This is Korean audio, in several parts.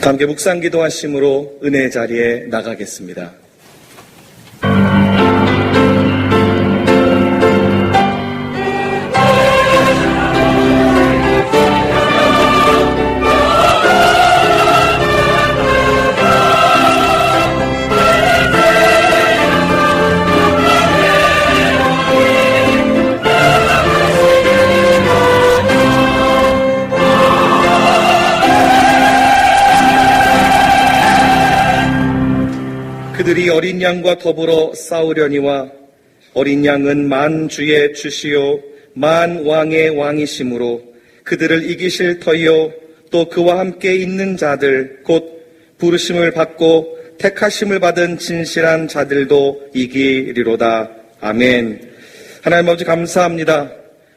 함께 묵상 기도하심으로 은혜의 자리에 나가겠습니다. 그들이 어린 양과 더불어 싸우려니와 어린 양은 만주의 주시요 만왕의 왕이시므로 그들을 이기실 터이요 또 그와 함께 있는 자들 곧 부르심을 받고 택하심을 받은 진실한 자들도 이기리로다. 아멘. 하나님 아버지 감사합니다.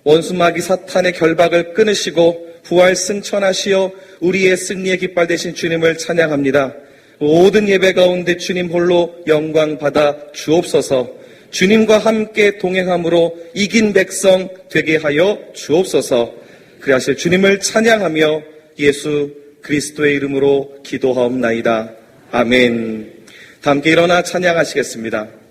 원수마귀 사탄의 결박을 끊으시고 부활 승천하시어 우리의 승리의 깃발 되신 주님을 찬양합니다. 모든 예배 가운데 주님 홀로 영광 받아 주옵소서. 주님과 함께 동행함으로 이긴 백성 되게 하여 주옵소서. 그리하실 주님을 찬양하며 예수 그리스도의 이름으로 기도하옵나이다. 아멘. 다 함께 일어나 찬양하시겠습니다.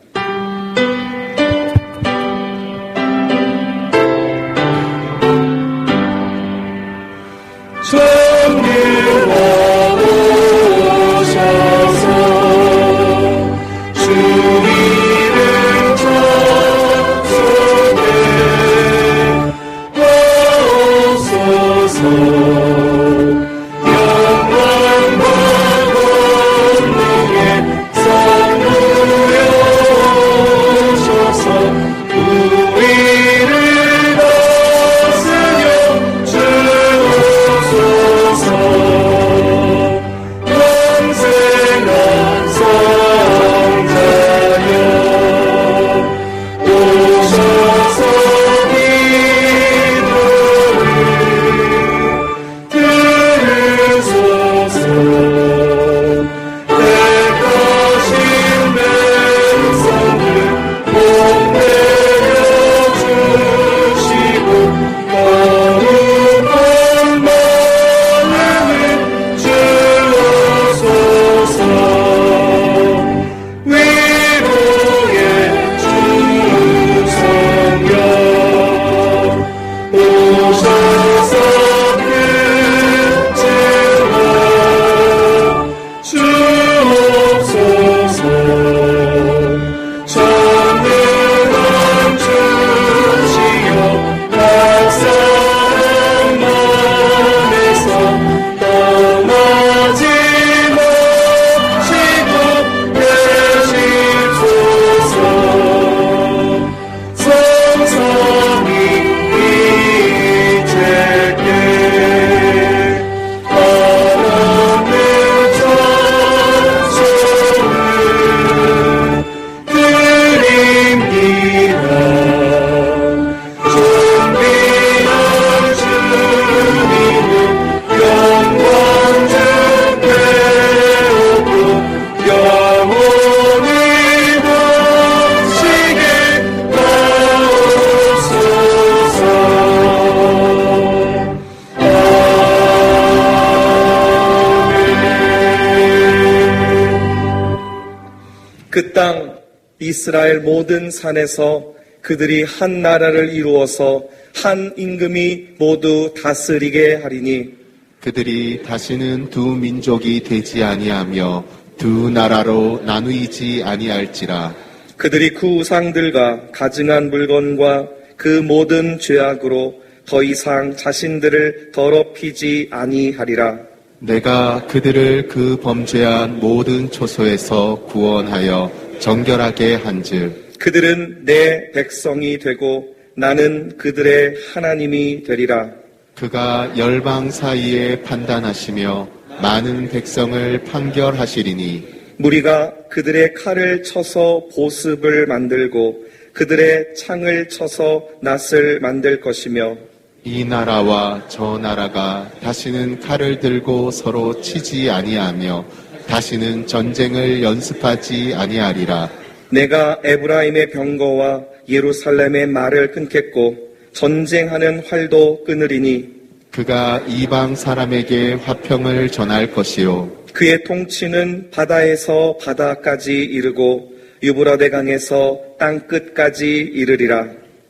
그 땅 이스라엘 모든 산에서 그들이 한 나라를 이루어서 한 임금이 모두 다스리게 하리니 그들이 다시는 두 민족이 되지 아니하며 두 나라로 나누이지 아니할지라. 그들이 그 우상들과 가증한 물건과 그 모든 죄악으로 더 이상 자신들을 더럽히지 아니하리라. 내가 그들을 그 범죄한 모든 초소에서 구원하여 정결하게 한즉 그들은 내 백성이 되고 나는 그들의 하나님이 되리라. 그가 열방 사이에 판단하시며 많은 백성을 판결하시리니 무리가 그들의 칼을 쳐서 보습을 만들고 그들의 창을 쳐서 낫을 만들 것이며 이 나라와 저 나라가 다시는 칼을 들고 서로 치지 아니하며 다시는 전쟁을 연습하지 아니하리라. 내가 에브라임의 병거와 예루살렘의 말을 끊겠고 전쟁하는 활도 끊으리니 그가 이방 사람에게 화평을 전할 것이요 그의 통치는 바다에서 바다까지 이르고 유브라데 강에서 땅 끝까지 이르리라.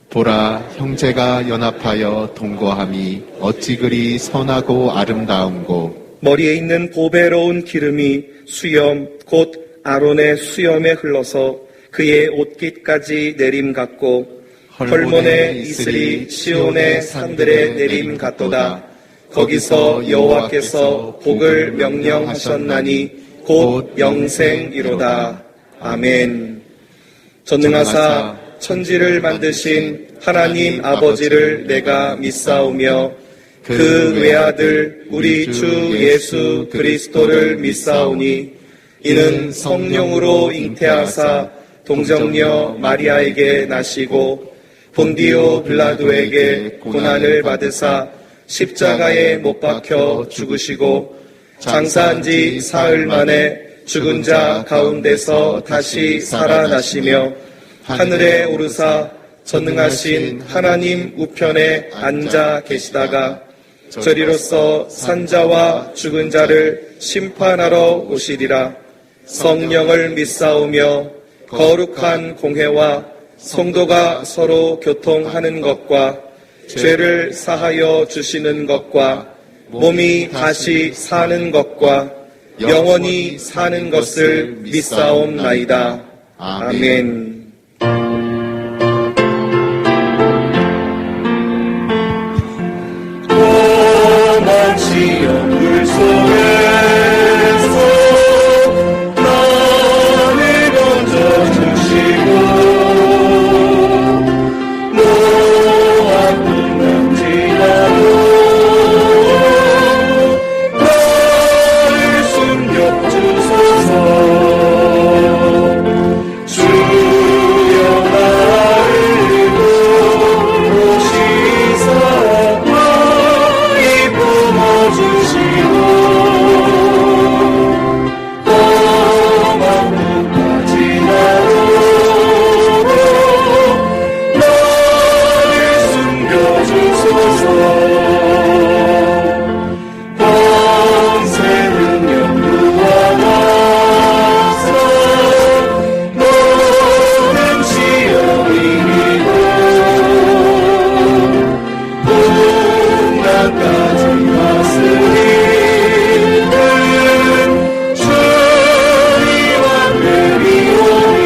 보라 형제가 연합하여 동거함이 어찌 그리 선하고 아름다운고 머리에 있는 보배로운 기름이 수염 곧 아론의 수염에 흘러서 그의 옷깃까지 내림 같고 헐몬의 이슬이 시온의 산들에 내림 같도다. 거기서 여호와께서 복을 명령하셨나니 곧 영생이로다. 아멘. 전능하사 천지를 만드신 하나님 아버지를 내가 믿사오며 그 외아들 우리 주 예수 그리스도를 믿사오니 이는 성령으로 잉태하사 동정녀 마리아에게 나시고 본디오 빌라도에게 고난을 받으사 십자가에 못 박혀 죽으시고 장사한 지 사흘 만에 죽은 자 가운데서 다시 살아나시며 하늘에 오르사 전능하신 하나님 우편에 앉아 계시다가 저리로서 산자와 죽은 자를 심판하러 오시리라. 성령을 믿사오며 거룩한 공회와 성도가 서로 교통하는 것과 죄를 사하여 주시는 것과 몸이 다시 사는 것과 영원히 사는 것을 믿사옵나이다. 아멘. 오만 시험 물속에서 나를 건져주시고 노아 풍랑 지나도 나를 숨겨주소서. 주여 나를 도우시사 주시고 험한 곳까지 나오고 나를 숨겨주소서. 권세 능력 구하나서 모든 시험 이기고 풍랑까지 다스리는 주의 왕들이오니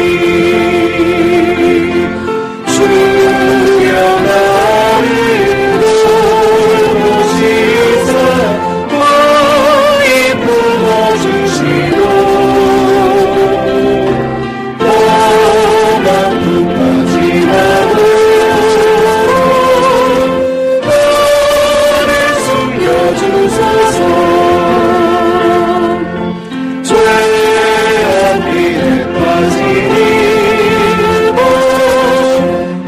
주여 나를 도우시사 많이 품어주시고 험한 곳까지 주소서. 죄악 길에 빠지니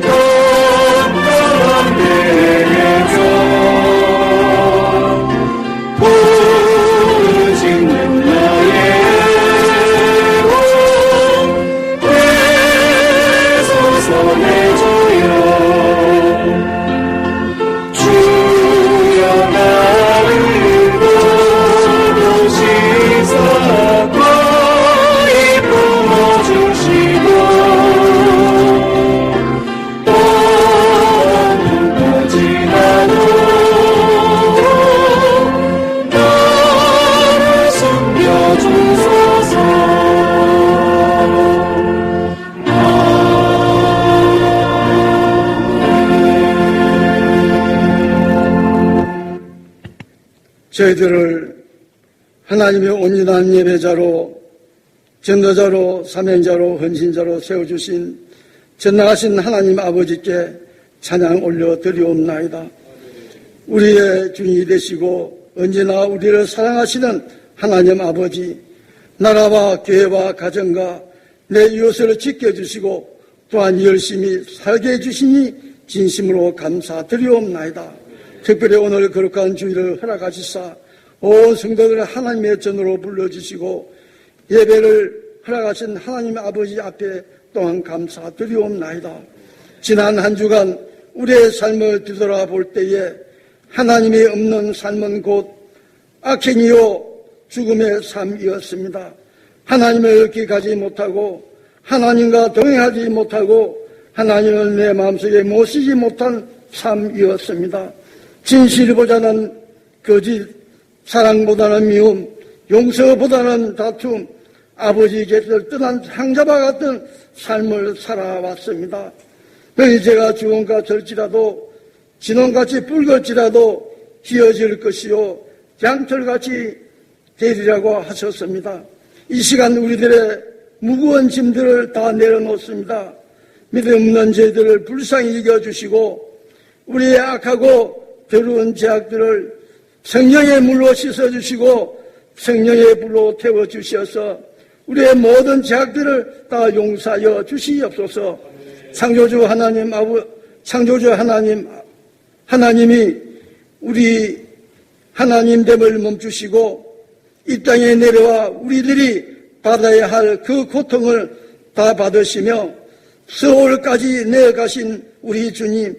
깜깜한 내게며 부르짖는 나의 온 되소서 내주여. 주여 나를 도우시사 많이 품어주시고 어둠까지 나도 나를 숨겨주소서. 저희들을 하나님의 온전한 예배자로 전도자로 사명자로 헌신자로 세워주신 전능하신 하나님 아버지께 찬양 올려드리옵나이다. 우리의 주인이 되시고 언제나 우리를 사랑하시는 하나님 아버지, 나라와 교회와 가정과 내 이웃을 지켜주시고 또한 열심히 살게 해주시니 진심으로 감사드리옵나이다. 특별히 오늘 거룩한 주일을 허락하시사 온 성도들을 하나님의 전으로 불러주시고 예배를 허락하신 하나님 아버지 앞에 또한 감사드리옵나이다. 지난 한 주간 우리의 삶을 뒤돌아볼 때에 하나님이 없는 삶은 곧 악행이요 죽음의 삶이었습니다. 하나님을 기가지 못하고 하나님과 동행하지 못하고 하나님을 내 마음속에 모시지 못한 삶이었습니다. 진실보다는 거짓, 사랑보다는 미움, 용서보다는 다툼, 아버지 곁을 떠난 상자와 같은 삶을 살아왔습니다. 너희 죄가 주홍과 절지라도 진홍같이 붉을지라도 희어질 것이요 양털같이 되리라고 하셨습니다. 이 시간 우리들의 무거운 짐들을 다 내려놓습니다. 믿음 없는 죄들을 불쌍히 이겨주시고 우리의 악하고 더러운 죄악들을 성령의 물로 씻어주시고 성령의 불로 태워주셔서 우리의 모든 죄악들을 다 용서하여 주시옵소서. 창조주 하나님이 우리 하나님됨을 멈추시고 이 땅에 내려와 우리들이 받아야 할 그 고통을 다 받으시며 서울까지 내어가신 우리 주님,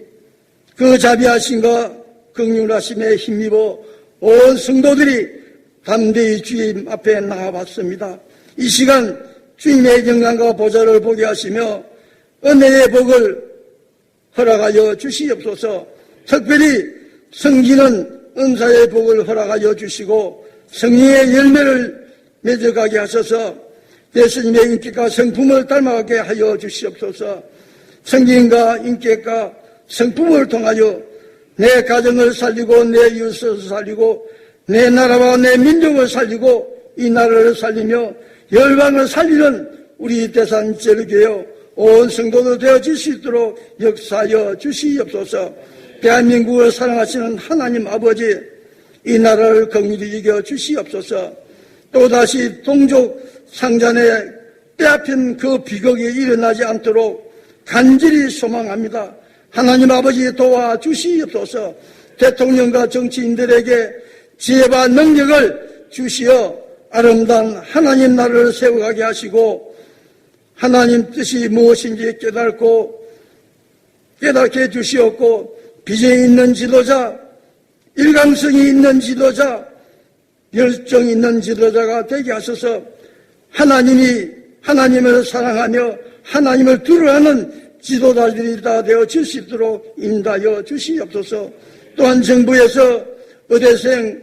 그 자비하심과 긍휼하심에 힘입어 온 성도들이 담대히 주님 앞에 나아왔습니다. 이 시간 주님의 영광과 보좌를 보게 하시며 은혜의 복을 허락하여 주시옵소서. 특별히 성기는 은사의 복을 허락하여 주시고 성령의 열매를 맺어가게 하셔서 예수님의 인격과 성품을 닮아가게 하여 주시옵소서. 성경과 인격과 성품을 통하여 내 가정을 살리고 내 이웃을 살리고 내 나라와 내 민족을 살리고 이 나라를 살리며 열방을 살리는 우리 대산제일교회 온 성도도 되어질 수 있도록 역사하여 주시옵소서. 대한민국을 사랑하시는 하나님 아버지, 이 나라를 긍휼히 여겨 주시옵소서. 또다시 동족 상잔에 빼앗긴 그 비극이 일어나지 않도록 간절히 소망합니다. 하나님 아버지 도와주시옵소서. 대통령과 정치인들에게 지혜와 능력을 주시어 아름다운 하나님 나라를 세워가게 하시고 하나님 뜻이 무엇인지 깨닫게 해주시옵고 비전이 있는 지도자, 일관성이 있는 지도자, 열정 있는 지도자가 되게 하셔서 하나님을 사랑하며 하나님을 두려워하는 지도자들이 다 되어질 수 있도록 인도하여 주시옵소서. 또한 정부에서 의대생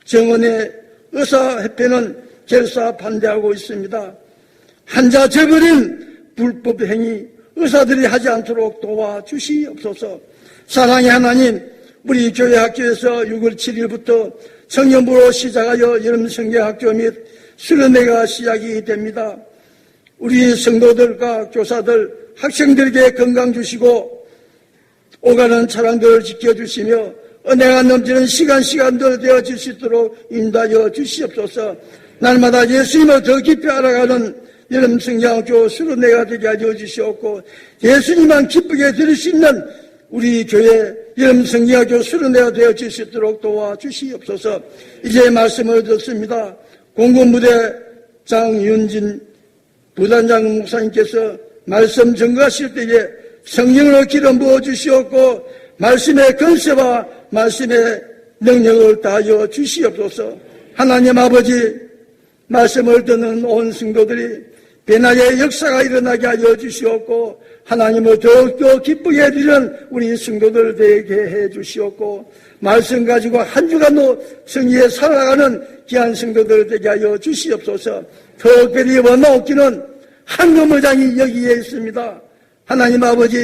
정원의 의사협회는 결사 반대하고 있습니다. 환자 저버린 불법 행위 의사들이 하지 않도록 도와주시옵소서. 사랑의 하나님, 우리 교회 학교에서 6월 7일부터 청년부로 시작하여 여름 성경학교 및 수련회가 시작이 됩니다. 우리 성도들과 교사들, 학생들에게 건강 주시고 오가는 차량들을 지켜주시며 은혜가 넘치는 시간들 되어질 수 있도록 인도하여 주시옵소서. 날마다 예수님을 더 깊이 알아가는 여름 성경학교 수련회가 되게 하여 주시옵고 예수님만 기쁘게 들을 수 있는 우리 교회 여름 성경학교 수련회가 되어질 수 있도록 도와주시옵소서. 이제 말씀을 듣습니다. 공군부대 장윤진 부단장 목사님께서 말씀 전가하실 때에 성령으로 기름 부어주시옵고 말씀의 건세와 말씀의 능력을 다하여 주시옵소서. 하나님 아버지, 말씀을 듣는 온 성도들이 변화의 역사가 일어나게 하여 주시옵고 하나님을 더욱더 기쁘게 해드리는 우리 성도들 되게 해 주시옵고 말씀 가지고 한 주간도 성리에 살아가는 귀한 성도들 되게 하여 주시옵소서. 특별히 원나옵기는 황금의장이 여기에 있습니다. 하나님 아버지,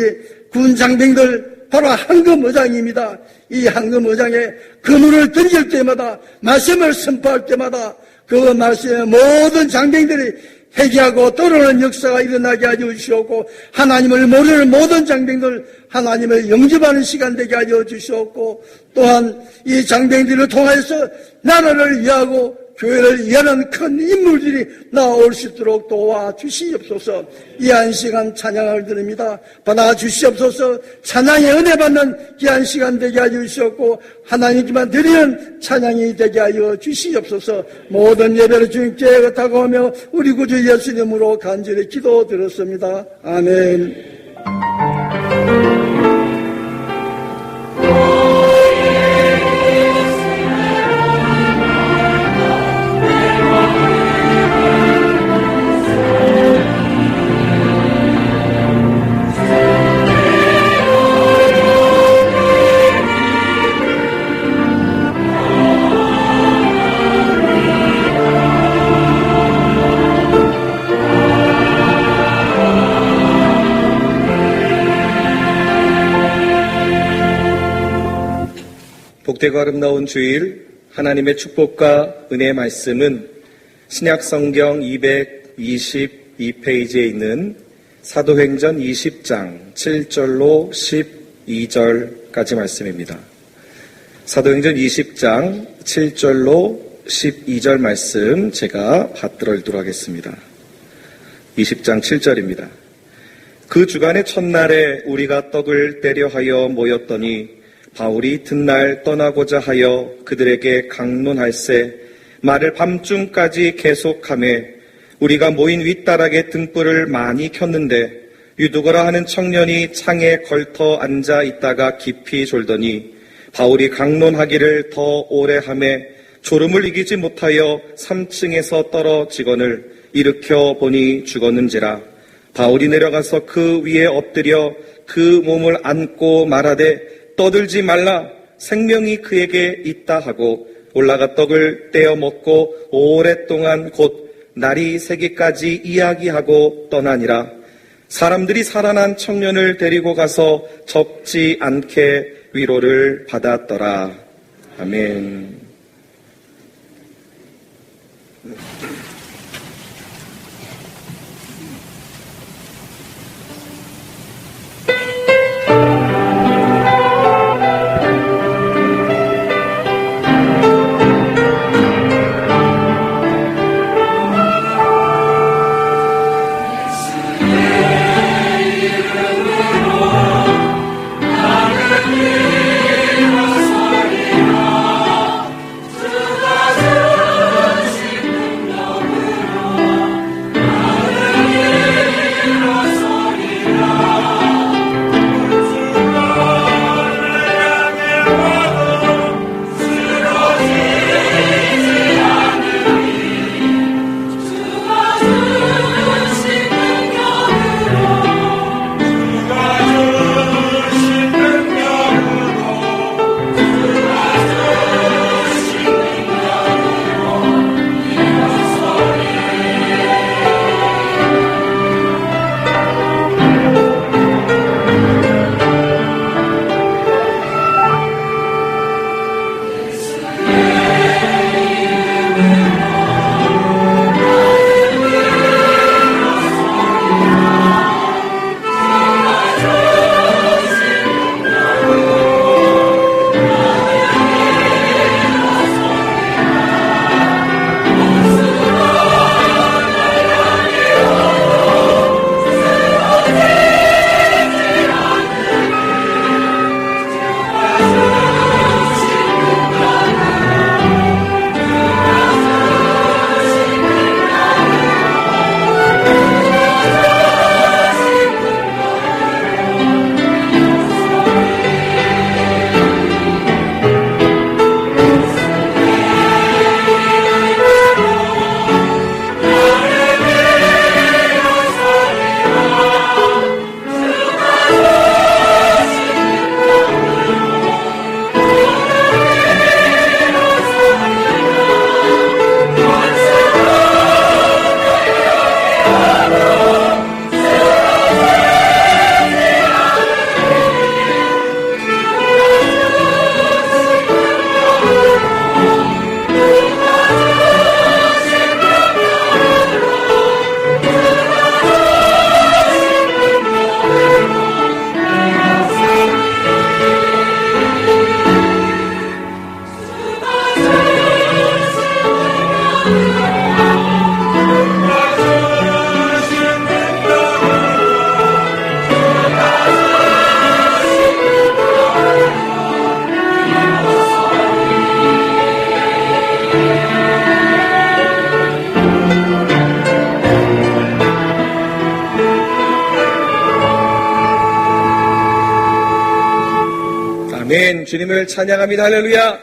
군 장병들 바로 황금의장입니다. 이 황금의장에 그물을 던질 때마다 말씀을 선포할 때마다 그 말씀의 모든 장병들이 회개하고 떠오르는 역사가 일어나게 하여 주시옵고 하나님을 모르는 모든 장병들 하나님을 영접하는 시간 되게 하여 주시옵고 또한 이 장병들을 통해서 나라를 위하고 교회를 위하는 큰 인물들이 나올 수 있도록 도와주시옵소서. 이 한 시간 찬양을 드립니다. 받아주시옵소서. 찬양의 은혜 받는 귀한 시간 되게 하여 주시옵고 하나님께만 드리는 찬양이 되게 하여 주시옵소서. 모든 예배를 주님께 의탁하고 하며 우리 구주 예수님으로 간절히 기도드렸습니다. 아멘. 복되고 아름다운 주일 하나님의 축복과 은혜의 말씀은 신약성경 222페이지에 있는 사도행전 20장 7절로 12절까지 말씀입니다. 사도행전 20장 7절로 12절 말씀 제가 받들어 읽도록 하겠습니다. 20장 7절입니다. 그 주간의 첫날에 우리가 떡을 떼려 하여 모였더니 바울이 이튿날 떠나고자 하여 그들에게 강론할세 말을 밤중까지 계속하매 우리가 모인 윗다락에 등불을 많이 켰는데 유두거라 하는 청년이 창에 걸터 앉아 있다가 깊이 졸더니 바울이 강론하기를 더 오래 하매 졸음을 이기지 못하여 3층에서 떨어지거늘 일으켜 보니 죽었는지라. 바울이 내려가서 그 위에 엎드려 그 몸을 안고 말하되 떠들지 말라 생명이 그에게 있다 하고 올라가 떡을 떼어 먹고 오랫동안 곧 날이 새기까지 이야기하고 떠나니라. 사람들이 살아난 청년을 데리고 가서 접지 않게 위로를 받았더라. 아멘. 아멘. 주님을 찬양합니다. 할렐루야.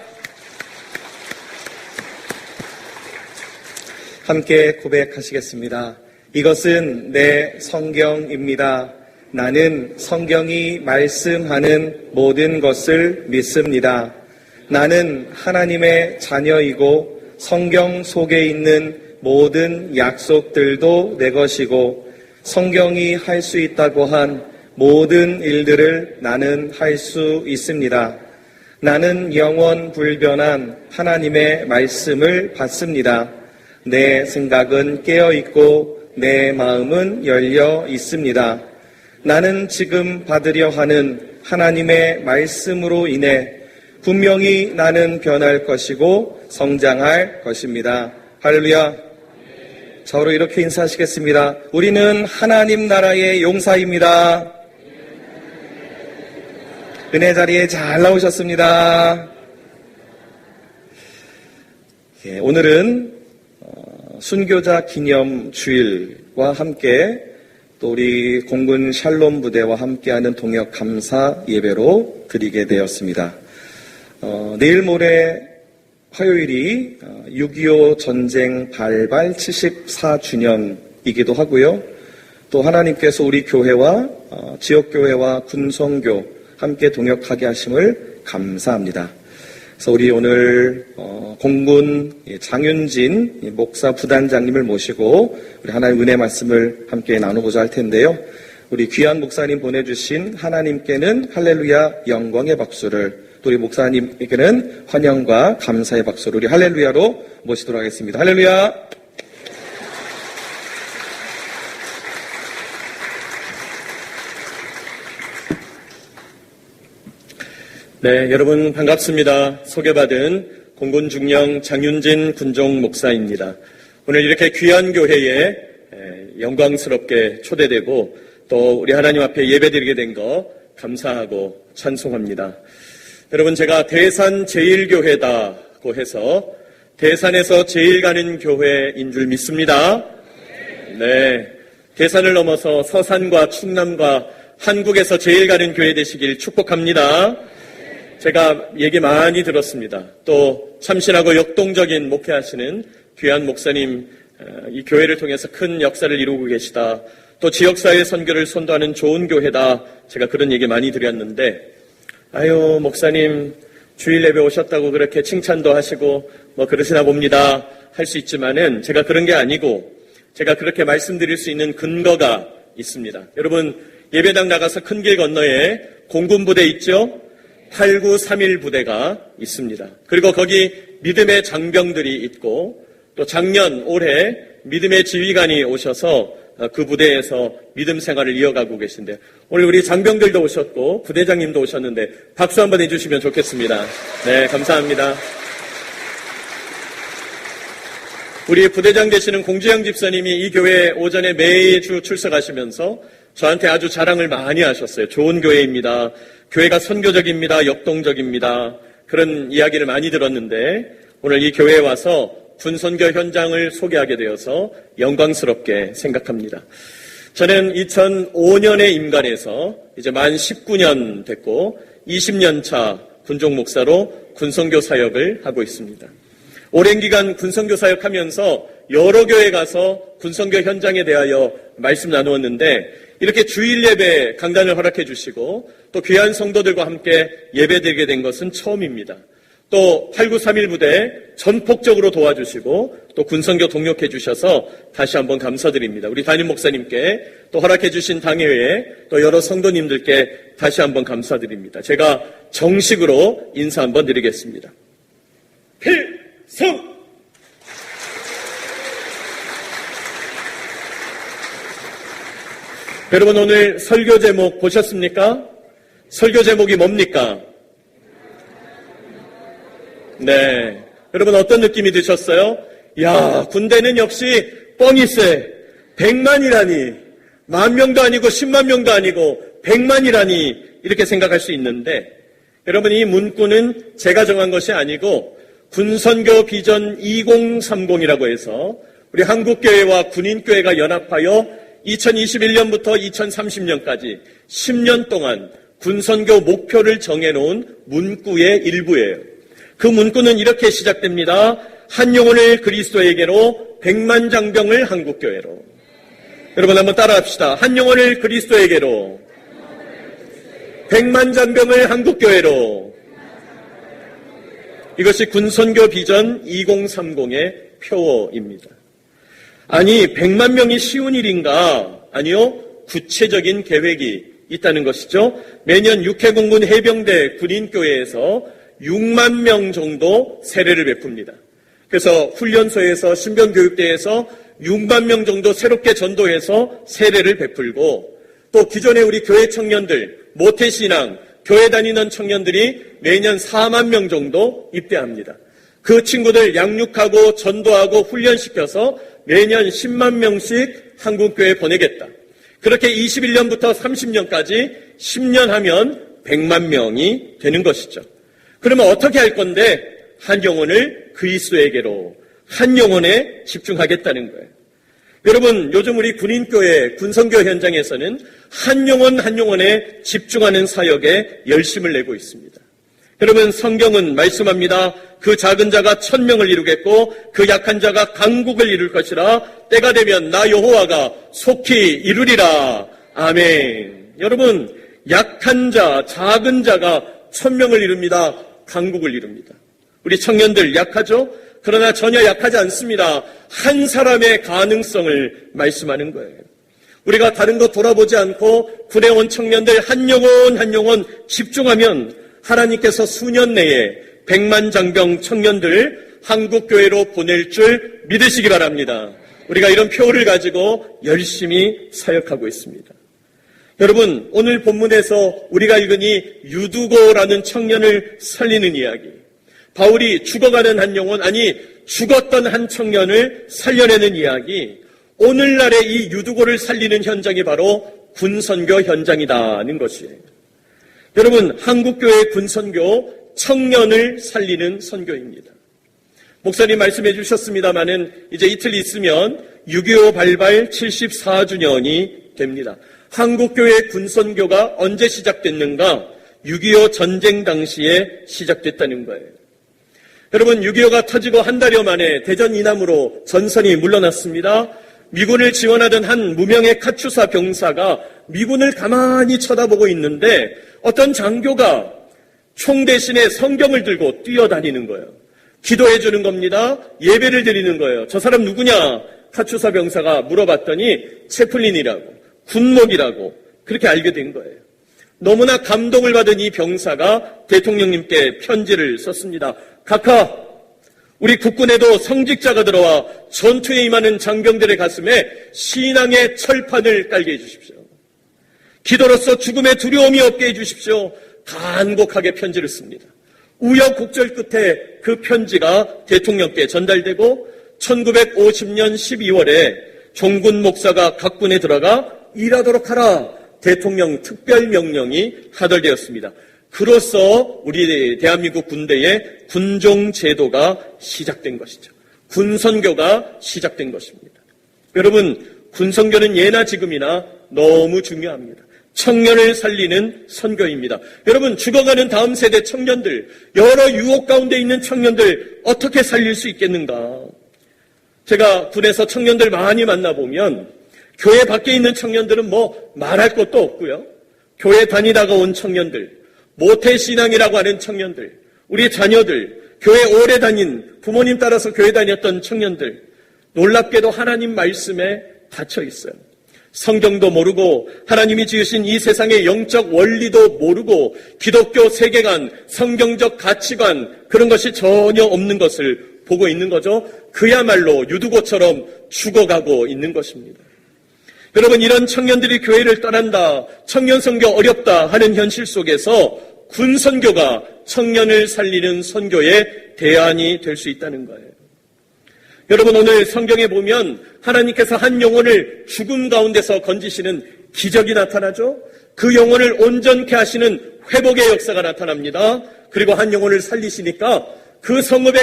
함께 고백하시겠습니다. 이것은 내 성경입니다. 나는 성경이 말씀하는 모든 것을 믿습니다. 나는 하나님의 자녀이고 성경 속에 있는 모든 약속들도 내 것이고 성경이 할 수 있다고 한 모든 일들을 나는 할 수 있습니다. 나는 영원 불변한 하나님의 말씀을 받습니다. 내 생각은 깨어 있고 내 마음은 열려 있습니다. 나는 지금 받으려 하는 하나님의 말씀으로 인해 분명히 나는 변할 것이고 성장할 것입니다. 할렐루야. 저로 이렇게 인사하시겠습니다. 우리는 하나님 나라의 용사입니다. 은혜 자리에 잘 나오셨습니다. 오늘은 순교자 기념 주일과 함께 또 우리 공군 샬롬 부대와 함께하는 동역 감사 예배로 드리게 되었습니다. 내일 모레 화요일이 6.25 전쟁 발발 74주년이기도 하고요. 또 하나님께서 우리 교회와 지역교회와 군성교 함께 동역하게 하심을 감사합니다. 그래서 우리 오늘 공군 장윤진 목사 부단장님을 모시고 우리 하나님의 은혜 말씀을 함께 나누고자 할 텐데요. 우리 귀한 목사님 보내주신 하나님께는 할렐루야 영광의 박수를, 또 우리 목사님에게는 환영과 감사의 박수를 우리 할렐루야로 모시도록 하겠습니다. 할렐루야. 네, 여러분 반갑습니다. 소개받은 공군 중령 장윤진 군종 목사입니다. 오늘 이렇게 귀한 교회에 영광스럽게 초대되고 또 우리 하나님 앞에 예배드리게 된 거 감사하고 찬송합니다. 여러분, 제가 대산 제1교회다고 해서 대산에서 제일 가는 교회인 줄 믿습니다. 네, 대산을 넘어서 서산과 충남과 한국에서 제일 가는 교회 되시길 축복합니다. 제가 얘기 많이 들었습니다. 또 참신하고 역동적인 목회하시는 귀한 목사님, 이 교회를 통해서 큰 역사를 이루고 계시다. 또 지역사회 선교를 선도하는 좋은 교회다. 제가 그런 얘기 많이 드렸는데, 아유, 목사님 주일 예배 오셨다고 그렇게 칭찬도 하시고 뭐 그러시나 봅니다 할 수 있지만은 제가 그런 게 아니고 제가 그렇게 말씀드릴 수 있는 근거가 있습니다. 여러분, 예배당 나가서 큰 길 건너에 공군부대 있죠? 8931 부대가 있습니다. 그리고 거기 믿음의 장병들이 있고 또 작년 올해 믿음의 지휘관이 오셔서 그 부대에서 믿음 생활을 이어가고 계신데 오늘 우리 장병들도 오셨고 부대장님도 오셨는데 박수 한번 해주시면 좋겠습니다. 네, 감사합니다. 우리 부대장 되시는 공주영 집사님이 이 교회 오전에 매주 출석하시면서 저한테 아주 자랑을 많이 하셨어요. 좋은 교회입니다. 교회가 선교적입니다. 역동적입니다. 그런 이야기를 많이 들었는데 오늘 이 교회에 와서 군선교 현장을 소개하게 되어서 영광스럽게 생각합니다. 저는 2005년에 임관해서 이제 만 19년 됐고 20년 차 군종 목사로 군선교 사역을 하고 있습니다. 오랜 기간 군선교 사역하면서 여러 교회 가서 군선교 현장에 대하여 말씀 나누었는데 이렇게 주일 예배 강단을 허락해 주시고 또 귀한 성도들과 함께 예배드리게 된 것은 처음입니다. 또 8931 부대 전폭적으로 도와주시고 또 군선교 동역해 주셔서 다시 한번 감사드립니다. 우리 담임 목사님께 또 허락해 주신 당회에 또 여러 성도님들께 다시 한번 감사드립니다. 제가 정식으로 인사 한번 드리겠습니다. 필승! 여러분, 오늘 설교 제목 보셨습니까? 설교 제목이 뭡니까? 네. 여러분, 어떤 느낌이 드셨어요? 야, 군대는 역시 뻥이 세. 100만이라니. 10,000명도 아니고 10만 명도 아니고 100만이라니. 이렇게 생각할 수 있는데, 여러분, 이 문구는 제가 정한 것이 아니고 군선교 비전 2030이라고 해서 우리 한국교회와 군인교회가 연합하여 2021년부터 2030년까지 10년 동안 군선교 목표를 정해놓은 문구의 일부예요. 그 문구는 이렇게 시작됩니다. 한 영혼을 그리스도에게로 100만 장병을 한국교회로. 여러분 한번 따라합시다. 한 영혼을 그리스도에게로 100만 장병을 한국교회로. 이것이 군선교 비전 2030의 표어입니다. 아니, 100만 명이 쉬운 일인가? 아니요, 구체적인 계획이 있다는 것이죠. 매년 육해공군 해병대 군인교회에서 6만 명 정도 세례를 베풉니다. 그래서 훈련소에서 신병교육대에서 6만 명 정도 새롭게 전도해서 세례를 베풀고 또 기존에 우리 교회 청년들, 모태신앙, 교회 다니는 청년들이 매년 4만 명 정도 입대합니다. 그 친구들 양육하고 전도하고 훈련시켜서 매년 10만 명씩 한국교회에 보내겠다. 그렇게 21년부터 30년까지 10년 하면 100만 명이 되는 것이죠. 그러면 어떻게 할 건데? 한 영혼을 그리스도에게로, 한 영혼에 집중하겠다는 거예요. 여러분, 요즘 우리 군인교회, 군선교 현장에서는 한 영혼 한 영혼에 집중하는 사역에 열심을 내고 있습니다. 여러분, 성경은 말씀합니다. 그 작은 자가 1000명을 이루겠고 그 약한 자가 강국을 이룰 것이라. 때가 되면 나 여호와가 속히 이루리라. 아멘. 여러분, 약한 자, 작은 자가 1000명을 이룹니다. 강국을 이룹니다. 우리 청년들 약하죠? 그러나 전혀 약하지 않습니다. 한 사람의 가능성을 말씀하는 거예요. 우리가 다른 거 돌아보지 않고 군에 온 청년들 한 영혼 한 영혼 집중하면 하나님께서 수년 내에 100만 장병 청년들 한국교회로 보낼 줄 믿으시기 바랍니다. 우리가 이런 표를 가지고 열심히 사역하고 있습니다. 여러분, 오늘 본문에서 우리가 읽은 이 유두고라는 청년을 살리는 이야기, 바울이 죽어가는 한 영혼, 아니 죽었던 한 청년을 살려내는 이야기, 오늘날의 이 유두고를 살리는 현장이 바로 군선교 현장이다는 것이에요. 여러분, 한국교회 군선교 청년을 살리는 선교입니다. 목사님 말씀해 주셨습니다마는 이제 이틀 있으면 6.25 발발 74주년이 됩니다. 한국교회 군선교가 언제 시작됐는가? 6.25 전쟁 당시에 시작됐다는 거예요. 여러분, 6.25가 터지고 한 달여 만에 대전 이남으로 전선이 물러났습니다. 미군을 지원하던 한 무명의 카투사 병사가 미군을 가만히 쳐다보고 있는데 어떤 장교가 총 대신에 성경을 들고 뛰어다니는 거예요. 기도해 주는 겁니다. 예배를 드리는 거예요. 저 사람 누구냐? 카투사 병사가 물어봤더니 채플린이라고, 군목이라고 그렇게 알게 된 거예요. 너무나 감동을 받은 이 병사가 대통령님께 편지를 썼습니다. 각하, 우리 국군에도 성직자가 들어와 전투에 임하는 장병들의 가슴에 신앙의 철판을 깔게 해주십시오. 기도로서 죽음의 두려움이 없게 해주십시오. 간곡하게 편지를 씁니다. 우여곡절 끝에 그 편지가 대통령께 전달되고 1950년 12월에 종군 목사가 각군에 들어가 일하도록 하라. 대통령 특별명령이 하달되었습니다. 그로써 우리 대한민국 군대의 군종제도가 시작된 것이죠. 군선교가 시작된 것입니다. 여러분, 군선교는 예나 지금이나 너무 중요합니다. 청년을 살리는 선교입니다. 여러분, 죽어가는 다음 세대 청년들, 여러 유혹 가운데 있는 청년들 어떻게 살릴 수 있겠는가? 제가 군에서 청년들 많이 만나보면 교회 밖에 있는 청년들은 뭐 말할 것도 없고요. 교회 다니다가 온 청년들, 모태신앙이라고 하는 청년들, 우리 자녀들, 교회 오래 다닌 부모님 따라서 교회 다녔던 청년들, 놀랍게도 하나님 말씀에 갇혀 있어요. 성경도 모르고 하나님이 지으신 이 세상의 영적 원리도 모르고 기독교 세계관, 성경적 가치관 그런 것이 전혀 없는 것을 보고 있는 거죠. 그야말로 유두고처럼 죽어가고 있는 것입니다. 여러분, 이런 청년들이 교회를 떠난다, 청년 선교 어렵다 하는 현실 속에서 군선교가 청년을 살리는 선교의 대안이 될 수 있다는 거예요. 여러분, 오늘 성경에 보면 하나님께서 한 영혼을 죽음 가운데서 건지시는 기적이 나타나죠. 그 영혼을 온전케 하시는 회복의 역사가 나타납니다. 그리고 한 영혼을 살리시니까 그 성읍에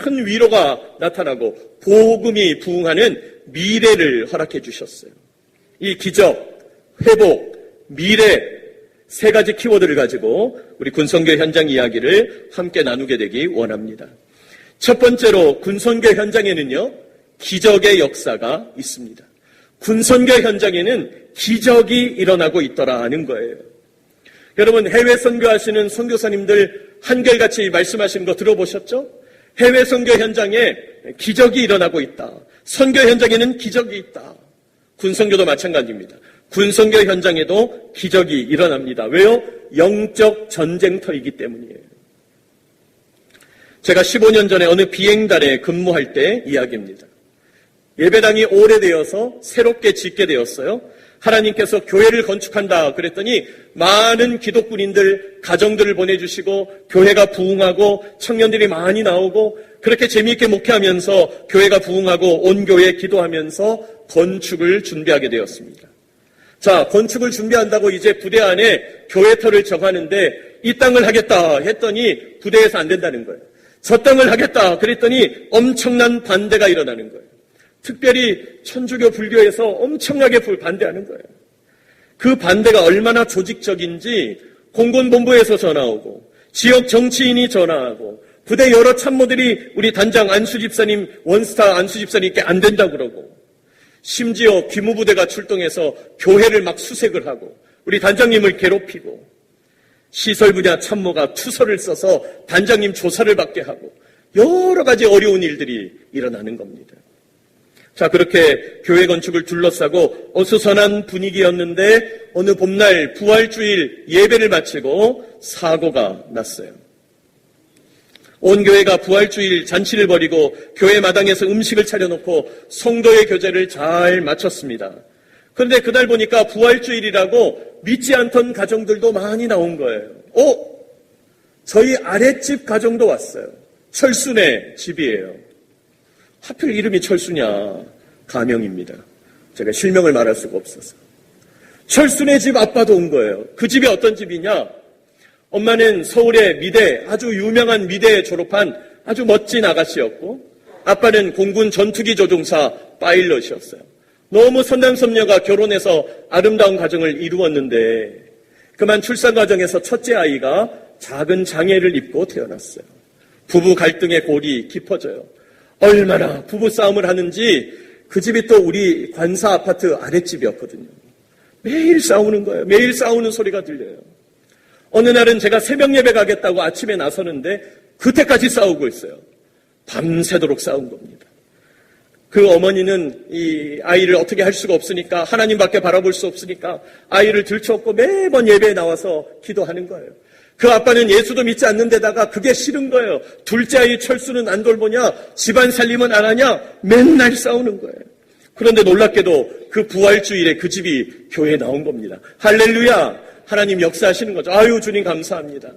큰 위로가 나타나고 복음이 부흥하는 미래를 허락해 주셨어요. 이 기적, 회복, 미래 세 가지 키워드를 가지고 우리 군선교 현장 이야기를 함께 나누게 되기 원합니다. 첫 번째로 군선교 현장에는요, 기적의 역사가 있습니다. 군선교 현장에는 기적이 일어나고 있더라 하는 거예요. 여러분, 해외 선교하시는 선교사님들 한결같이 말씀하시는 거 들어보셨죠? 해외 선교 현장에 기적이 일어나고 있다. 선교 현장에는 기적이 있다. 군선교도 마찬가지입니다. 군선교 현장에도 기적이 일어납니다. 왜요? 영적 전쟁터이기 때문이에요. 제가 15년 전에 어느 비행단에 근무할 때 이야기입니다. 예배당이 오래되어서 새롭게 짓게 되었어요. 하나님께서 교회를 건축한다 그랬더니 많은 기독군인들 가정들을 보내주시고 교회가 부흥하고 청년들이 많이 나오고 그렇게 재미있게 목회하면서 교회가 부흥하고 온 교회 기도하면서 건축을 준비하게 되었습니다. 자, 건축을 준비한다고 이제 부대 안에 교회터를 정하는데 이 땅을 하겠다 했더니 부대에서 안 된다는 거예요. 저 땅을 하겠다 그랬더니 엄청난 반대가 일어나는 거예요. 특별히 천주교 불교에서 엄청나게 반대하는 거예요. 그 반대가 얼마나 조직적인지 공군본부에서 전화 오고 지역 정치인이 전화하고 부대 여러 참모들이 우리 단장 안수 집사님, 원스타 안수 집사님께 안 된다고 그러고 심지어 기무부대가 출동해서 교회를 막 수색을 하고 우리 단장님을 괴롭히고 시설 분야 참모가 투서를 써서 단장님 조사를 받게 하고 여러 가지 어려운 일들이 일어나는 겁니다. 자, 그렇게 교회 건축을 둘러싸고 어수선한 분위기였는데 어느 봄날 부활주일 예배를 마치고 사고가 났어요. 온 교회가 부활주일 잔치를 벌이고 교회 마당에서 음식을 차려놓고 성도의 교제를 잘 마쳤습니다. 그런데 그날 보니까 부활주일이라고 믿지 않던 가정들도 많이 나온 거예요. 저희 아랫집 가정도 왔어요. 철순의 집이에요. 하필 이름이 철수냐? 가명입니다. 제가 실명을 말할 수가 없어서. 철순의 집 아빠도 온 거예요. 그 집이 어떤 집이냐? 엄마는 서울의 미대, 아주 유명한 미대에 졸업한 아주 멋진 아가씨였고 아빠는 공군 전투기 조종사 파일럿이었어요. 너무 선남선녀가 결혼해서 아름다운 가정을 이루었는데 그만 출산 과정에서 첫째 아이가 작은 장애를 입고 태어났어요. 부부 갈등의 골이 깊어져요. 얼마나 부부싸움을 하는지 그 집이 또 우리 관사 아파트 아랫집이었거든요. 매일 싸우는 거예요. 매일 싸우는 소리가 들려요. 어느 날은 제가 새벽 예배 가겠다고 아침에 나서는데 그때까지 싸우고 있어요. 밤새도록 싸운 겁니다. 그 어머니는 이 아이를 어떻게 할 수가 없으니까 하나님밖에 바라볼 수 없으니까 아이를 들쳐업고 매번 예배에 나와서 기도하는 거예요. 그 아빠는 예수도 믿지 않는 데다가 그게 싫은 거예요. 둘째 아이 철수는 안 돌보냐? 집안 살림은 안 하냐? 맨날 싸우는 거예요. 그런데 놀랍게도 그 부활주일에 그 집이 교회에 나온 겁니다. 할렐루야! 하나님 역사하시는 거죠. 아유, 주님 감사합니다.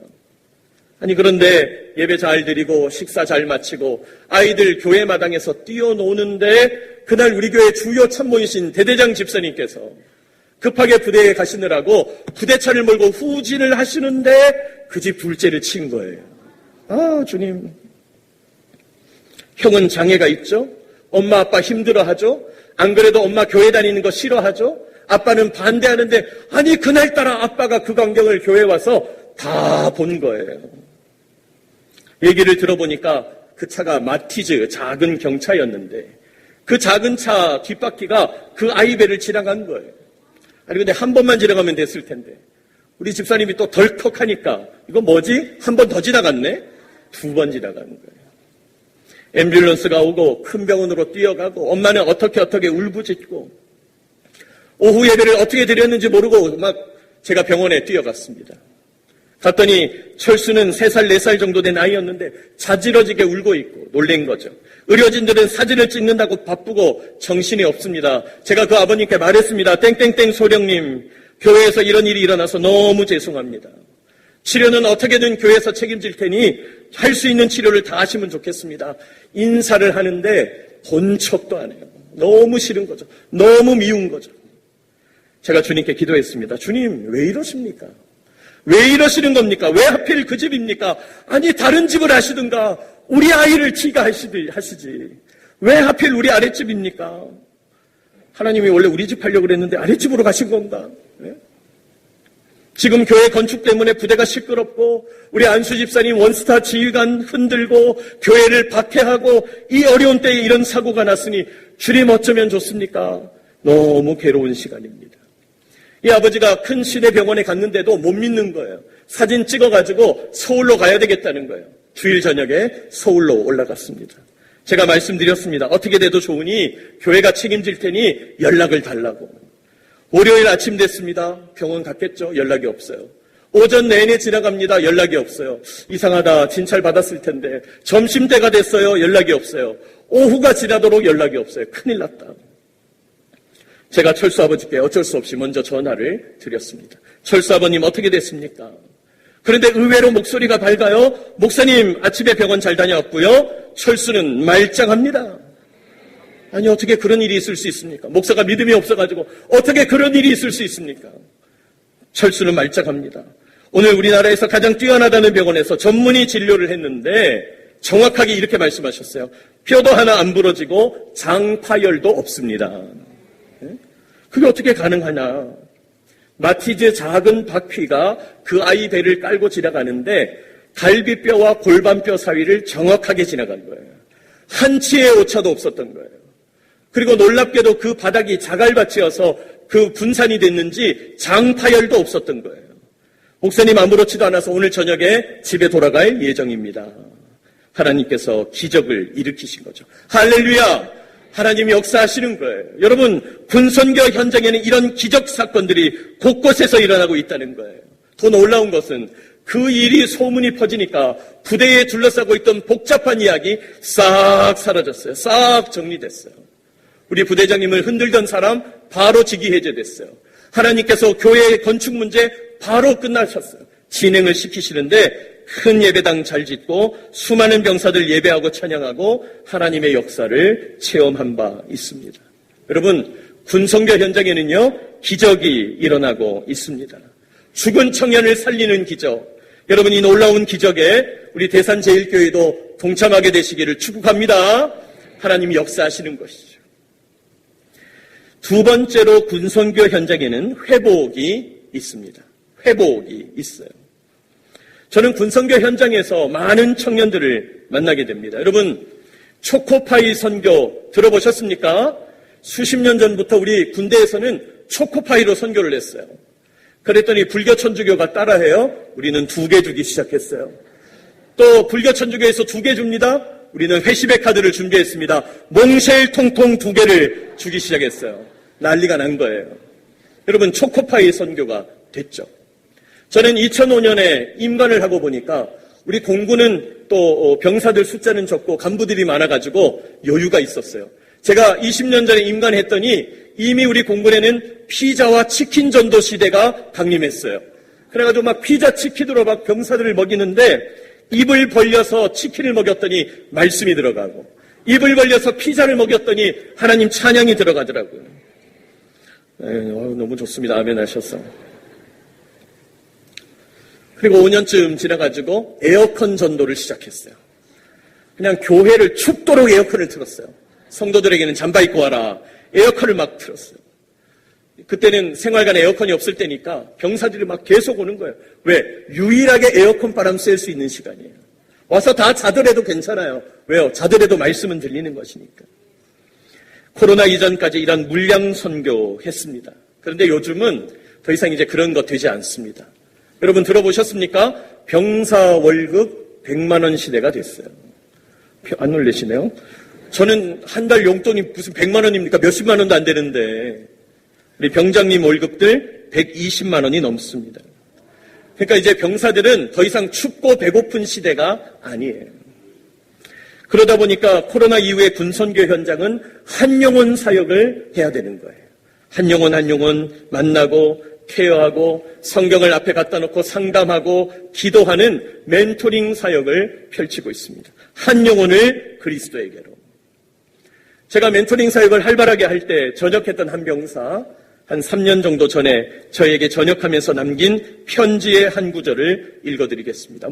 아니, 그런데 예배 잘 드리고 식사 잘 마치고 아이들 교회 마당에서 뛰어노는데 그날 우리 교회 주요 참모이신 대대장 집사님께서 급하게 부대에 가시느라고 부대차를 몰고 후진을 하시는데 그 집 둘째를 친 거예요. 아, 주님. 형은 장애가 있죠? 엄마, 아빠 힘들어하죠? 안 그래도 엄마 교회 다니는 거 싫어하죠? 아빠는 반대하는데 아니 그날따라 아빠가 그 광경을 교회 와서 다 본 거예요. 얘기를 들어보니까 그 차가 마티즈 작은 경차였는데 그 작은 차 뒷바퀴가 그 아이 배를 지나간 거예요. 아니 근데 한 번만 지나가면 됐을 텐데 우리 집사님이 또 덜컥하니까 이거 뭐지? 한 번 더 지나갔네? 2번 지나가는 거예요. 앰뷸런스가 오고 큰 병원으로 뛰어가고 엄마는 어떻게 울부짖고 오후 예배를 어떻게 드렸는지 모르고 막 제가 병원에 뛰어갔습니다. 갔더니 철수는 3살, 4살 정도 된 아이였는데 자지러지게 울고 있고 놀란 거죠. 의료진들은 사진을 찍는다고 바쁘고 정신이 없습니다. 제가 그 아버님께 말했습니다. 땡땡땡 소령님, 교회에서 이런 일이 일어나서 너무 죄송합니다. 치료는 어떻게든 교회에서 책임질 테니 할 수 있는 치료를 다 하시면 좋겠습니다. 인사를 하는데 본 척도 안 해요. 너무 싫은 거죠. 너무 미운 거죠. 제가 주님께 기도했습니다. 주님, 왜 이러십니까? 왜 이러시는 겁니까? 왜 하필 그 집입니까? 아니, 다른 집을 하시든가, 우리 아이를 치가 하시지. 왜 하필 우리 아랫집입니까? 하나님이 원래 우리 집 하려고 그랬는데 아랫집으로 가신 건가? 네? 지금 교회 건축 때문에 부대가 시끄럽고, 우리 안수 집사님 원스타 지휘관 흔들고, 교회를 박해하고, 이 어려운 때에 이런 사고가 났으니, 주님 어쩌면 좋습니까? 너무 괴로운 시간입니다. 이 아버지가 큰 시내 병원에 갔는데도 못 믿는 거예요. 사진 찍어가지고 서울로 가야 되겠다는 거예요. 주일 저녁에 서울로 올라갔습니다. 제가 말씀드렸습니다. 어떻게 돼도 좋으니 교회가 책임질 테니 연락을 달라고. 월요일 아침 됐습니다. 병원 갔겠죠? 연락이 없어요. 오전 내내 지나갑니다. 연락이 없어요. 이상하다. 진찰 받았을 텐데. 점심때가 됐어요. 연락이 없어요. 오후가 지나도록 연락이 없어요. 큰일 났다. 제가 철수 아버지께 어쩔 수 없이 먼저 전화를 드렸습니다. 철수 아버님 어떻게 됐습니까? 그런데 의외로 목소리가 밝아요. 목사님 아침에 병원 잘 다녀왔고요. 철수는 말짱합니다. 아니 어떻게 그런 일이 있을 수 있습니까? 목사가 믿음이 없어가지고 어떻게 그런 일이 있을 수 있습니까? 철수는 말짱합니다. 오늘 우리나라에서 가장 뛰어나다는 병원에서 전문의 진료를 했는데 정확하게 이렇게 말씀하셨어요. 뼈도 하나 안 부러지고 장파열도 없습니다. 그게 어떻게 가능하냐? 마티즈 작은 바퀴가 그 아이 배를 깔고 지나가는데 갈비뼈와 골반뼈 사이를 정확하게 지나간 거예요. 한치의 오차도 없었던 거예요. 그리고 놀랍게도 그 바닥이 자갈밭이어서 그 분산이 됐는지 장파열도 없었던 거예요. 목사님 아무렇지도 않아서 오늘 저녁에 집에 돌아갈 예정입니다. 하나님께서 기적을 일으키신 거죠. 할렐루야! 하나님이 역사하시는 거예요. 여러분, 군선교 현장에는 이런 기적 사건들이 곳곳에서 일어나고 있다는 거예요. 더 놀라운 것은 그 일이 소문이 퍼지니까 부대에 둘러싸고 있던 복잡한 이야기 싹 사라졌어요. 싹 정리됐어요. 우리 부대장님을 흔들던 사람 바로 직위 해제됐어요. 하나님께서 교회 건축 문제 바로 끝나셨어요. 진행을 시키시는데 큰 예배당 잘 짓고 수많은 병사들 예배하고 찬양하고 하나님의 역사를 체험한 바 있습니다. 여러분, 군선교 현장에는요, 기적이 일어나고 있습니다. 죽은 청년을 살리는 기적. 여러분, 이 놀라운 기적에 우리 대산제일교회도 동참하게 되시기를 축복합니다. 하나님이 역사하시는 것이죠. 두 번째로 군선교 현장에는 회복이 있습니다. 회복이 있어요. 저는 군선교 현장에서 많은 청년들을 만나게 됩니다. 여러분, 초코파이 선교 들어보셨습니까? 수십 년 전부터 우리 군대에서는 초코파이로 선교를 했어요. 그랬더니 불교 천주교가 따라해요. 우리는 2개 주기 시작했어요. 또 불교 천주교에서 2개 줍니다. 우리는 회시백 카드를 준비했습니다. 몽쉘 통통 2개를 주기 시작했어요. 난리가 난 거예요. 여러분, 초코파이 선교가 됐죠. 저는 2005년에 임관을 하고 보니까 우리 공군은 또 병사들 숫자는 적고 간부들이 많아가지고 여유가 있었어요. 제가 20년 전에 임관했더니 이미 우리 공군에는 피자와 치킨 전도 시대가 강림했어요. 그래가지고 막 피자 치킨으로 막 병사들을 먹이는데 입을 벌려서 치킨을 먹였더니 말씀이 들어가고 입을 벌려서 피자를 먹였더니 하나님 찬양이 들어가더라고요. 너무 좋습니다. 아멘 하셨어. 그리고 5년쯤 지나가지고 에어컨 전도를 시작했어요. 그냥 교회를 춥도록 에어컨을 틀었어요. 성도들에게는 잠바 입고 와라. 에어컨을 막 틀었어요. 그때는 생활관에 에어컨이 없을 때니까 병사들이 막 계속 오는 거예요. 왜? 유일하게 에어컨 바람 쐴 수 있는 시간이에요. 와서 다 자더라도 괜찮아요. 왜요? 자더라도 말씀은 들리는 것이니까. 코로나 이전까지 이런 물량 선교했습니다. 그런데 요즘은 더 이상 이제 그런 거 되지 않습니다. 여러분 들어보셨습니까? 병사 월급 100만 원 시대가 됐어요. 안 놀라시네요? 저는 한 달 용돈이 무슨 100만 원입니까? 몇십만 원도 안 되는데 우리 병장님 월급들 120만 원이 넘습니다. 그러니까 이제 병사들은 더 이상 춥고 배고픈 시대가 아니에요. 그러다 보니까 코로나 이후에 군선교 현장은 한 영혼 사역을 해야 되는 거예요. 한 영혼 만나고 케어하고 성경을 앞에 갖다 놓고 상담하고 기도하는 멘토링 사역을 펼치고 있습니다. 한 영혼을 그리스도에게로. 제가 멘토링 사역을 활발하게 할 때 전역했던 한 병사 한 3년 정도 전에 저에게 전역하면서 남긴 편지의 한 구절을 읽어드리겠습니다.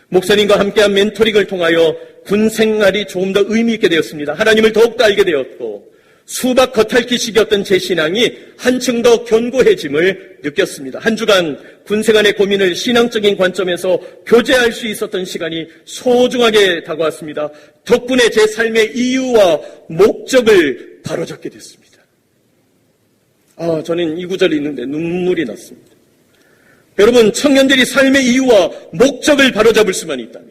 목사님과 함께한 멘토링을 통하여 군 생활이 조금 더 의미 있게 되었습니다. 하나님을 더욱더 알게 되었고 수박 겉핥기식이었던 제 신앙이 한층 더 견고해짐을 느꼈습니다. 한 주간 군생활의 고민을 신앙적인 관점에서 교제할 수 있었던 시간이 소중하게 다가왔습니다. 덕분에 제 삶의 이유와 목적을 바로잡게 됐습니다. 저는 이 구절이 있는데 눈물이 났습니다. 여러분, 청년들이 삶의 이유와 목적을 바로잡을 수만 있다면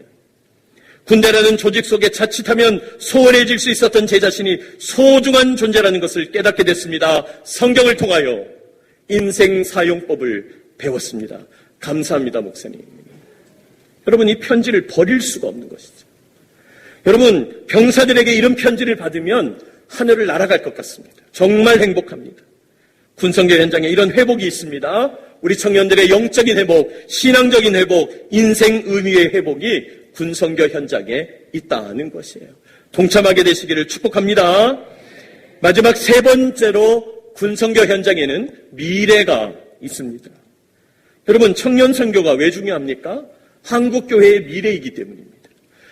군대라는 조직 속에 자칫하면 소홀해질 수 있었던 제 자신이 소중한 존재라는 것을 깨닫게 됐습니다. 성경을 통하여 인생 사용법을 배웠습니다. 감사합니다, 목사님. 여러분, 이 편지를 버릴 수가 없는 것이죠. 여러분, 병사들에게 이런 편지를 받으면 하늘을 날아갈 것 같습니다. 정말 행복합니다. 군성교 현장에 이런 회복이 있습니다. 우리 청년들의 영적인 회복, 신앙적인 회복, 인생 의미의 회복이 군성교 현장에 있다는 것이에요. 동참하게 되시기를 축복합니다. 마지막 세 번째로 군성교 현장에는 미래가 있습니다. 여러분, 청년 선교가 왜 중요합니까? 한국교회의 미래이기 때문입니다.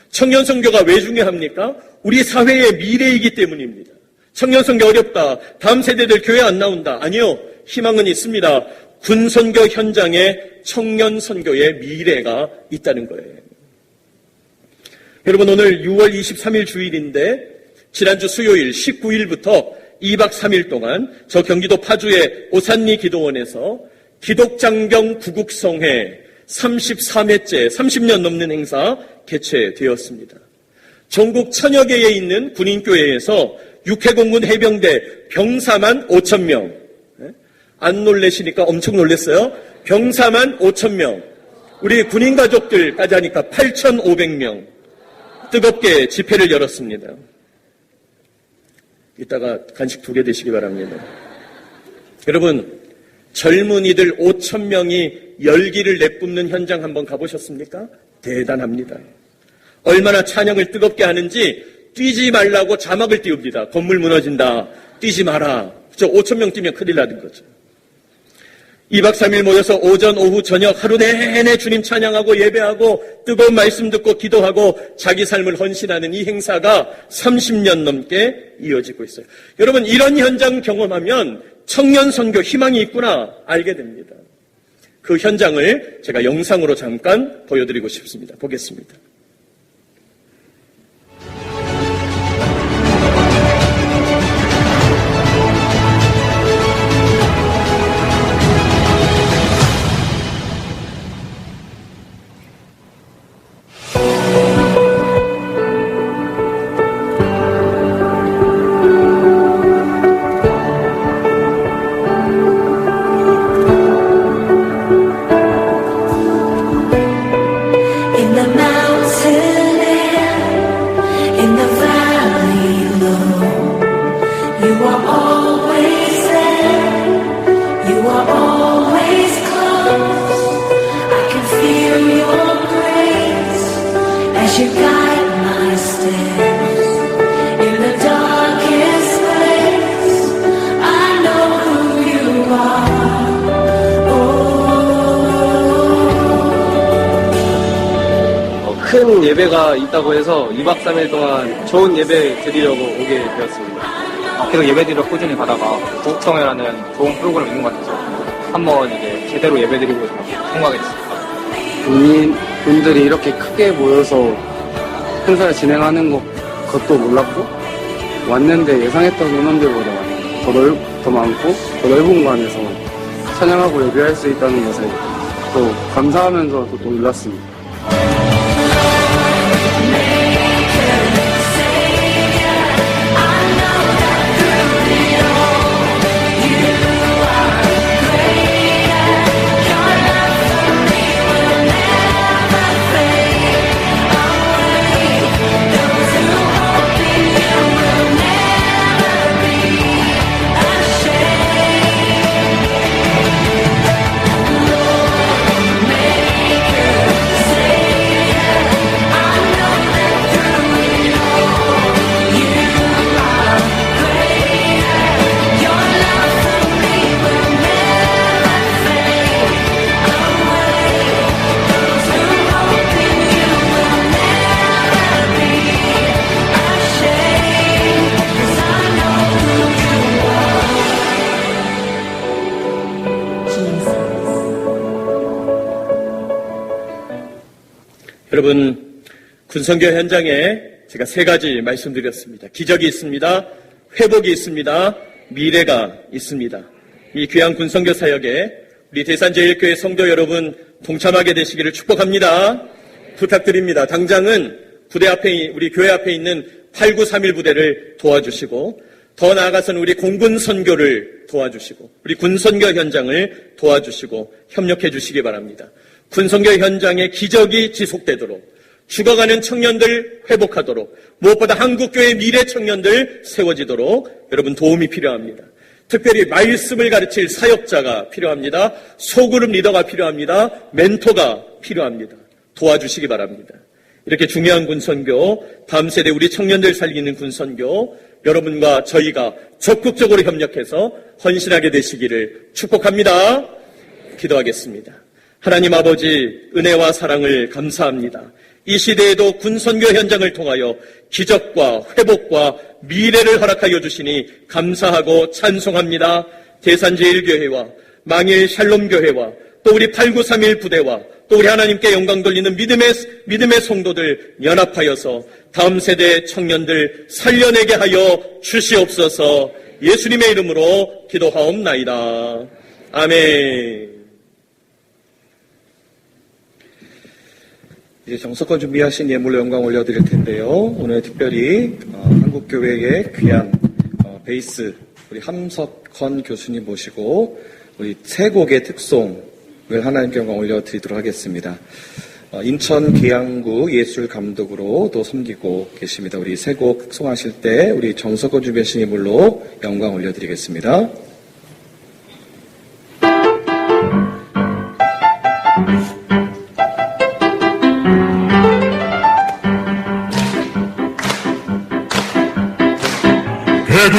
청년 선교가 왜 중요합니까? 우리 사회의 미래이기 때문입니다. 청년 선교 어렵다. 다음 세대들 교회 안 나온다. 아니요. 희망은 있습니다. 군선교 현장에 청년 선교의 미래가 있다는 거예요. 여러분, 오늘 6월 23일 주일인데 지난주 수요일 19일부터 2박 3일 동안 저 경기도 파주의 오산리 기도원에서 기독장경 구국성회 33회째 30년 넘는 행사 개최되었습니다. 전국 천여 개에 있는 군인교회에서 육해공군 해병대 병사만 5,000명. 안 놀라시니까 엄청 놀랐어요. 병사만 5,000명. 우리 군인 가족들까지 하니까 8,500명. 뜨겁게 집회를 열었습니다. 이따가 간식 2개 드시기 바랍니다. 여러분, 젊은이들 5,000명이 열기를 내뿜는 현장 한번 가보셨습니까? 대단합니다. 얼마나 찬양을 뜨겁게 하는지 뛰지 말라고 자막을 띄웁니다. 건물 무너진다. 뛰지 마라. 5,000명 뛰면 큰일 나는 거죠. 2박 3일 모여서 오전, 오후, 저녁 하루 내내 주님 찬양하고 예배하고 뜨거운 말씀 듣고 기도하고 자기 삶을 헌신하는 이 행사가 30년 넘게 이어지고 있어요. 여러분, 이런 현장 경험하면 청년 선교 희망이 있구나 알게 됩니다. 그 현장을 제가 영상으로 잠깐 보여드리고 싶습니다. 보겠습니다. 큰 예배가 있다고 해서 2박 3일 동안 좋은 예배 드리려고 오게 되었습니다. 계속 예배드리러 꾸준히 가다가 구국성회라는 좋은 프로그램이 있는 것 같아서 한번 이제 제대로 예배드리고 통과하게 됐습니다. 군인분들이 이렇게 크게 모여서 행사를 진행하는 것도 몰랐고 왔는데 예상했던 인원들보다 더 많고 더 넓은 공간에서 찬양하고 예배할 수 있다는 것에 또 감사하면서 또 놀랐습니다. 여러분, 군선교 현장에 제가 3가지 말씀드렸습니다. 기적이 있습니다. 회복이 있습니다. 미래가 있습니다. 이 귀한 군선교 사역에 우리 대산제일교회 성도 여러분 동참하게 되시기를 축복합니다. 부탁드립니다. 당장은 부대 앞에, 우리 교회 앞에 있는 8931 부대를 도와주시고 더 나아가서는 우리 공군 선교를 도와주시고 우리 군선교 현장을 도와주시고 협력해 주시기 바랍니다. 군선교 현장의 기적이 지속되도록 죽어가는 청년들 회복하도록 무엇보다 한국교회 미래 청년들 세워지도록 여러분 도움이 필요합니다. 특별히 말씀을 가르칠 사역자가 필요합니다. 소그룹 리더가 필요합니다. 멘토가 필요합니다. 도와주시기 바랍니다. 이렇게 중요한 군선교, 다음 세대 우리 청년들 살리는 군선교 여러분과 저희가 적극적으로 협력해서 헌신하게 되시기를 축복합니다. 기도하겠습니다. 하나님 아버지 은혜와 사랑을 감사합니다. 이 시대에도 군선교 현장을 통하여 기적과 회복과 미래를 허락하여 주시니 감사하고 찬송합니다. 대산제일교회와 망일 샬롬교회와 또 우리 8931 부대와 또 우리 하나님께 영광 돌리는 믿음의 성도들 연합하여서 다음 세대 청년들 살려내게 하여 주시옵소서. 예수님의 이름으로 기도하옵나이다. 아멘. 이제 정석권 준비하신 예물로 영광 올려드릴 텐데요. 오늘 특별히 한국교회의 귀한 베이스 우리 함석헌 교수님 모시고 우리 세 곡의 특송을 하나님께 영광 올려드리도록 하겠습니다. 인천 계양구 예술감독으로 또 섬기고 계십니다. 우리 세 곡 특송하실 때 우리 정석권 준비하신 예물로 영광 올려드리겠습니다.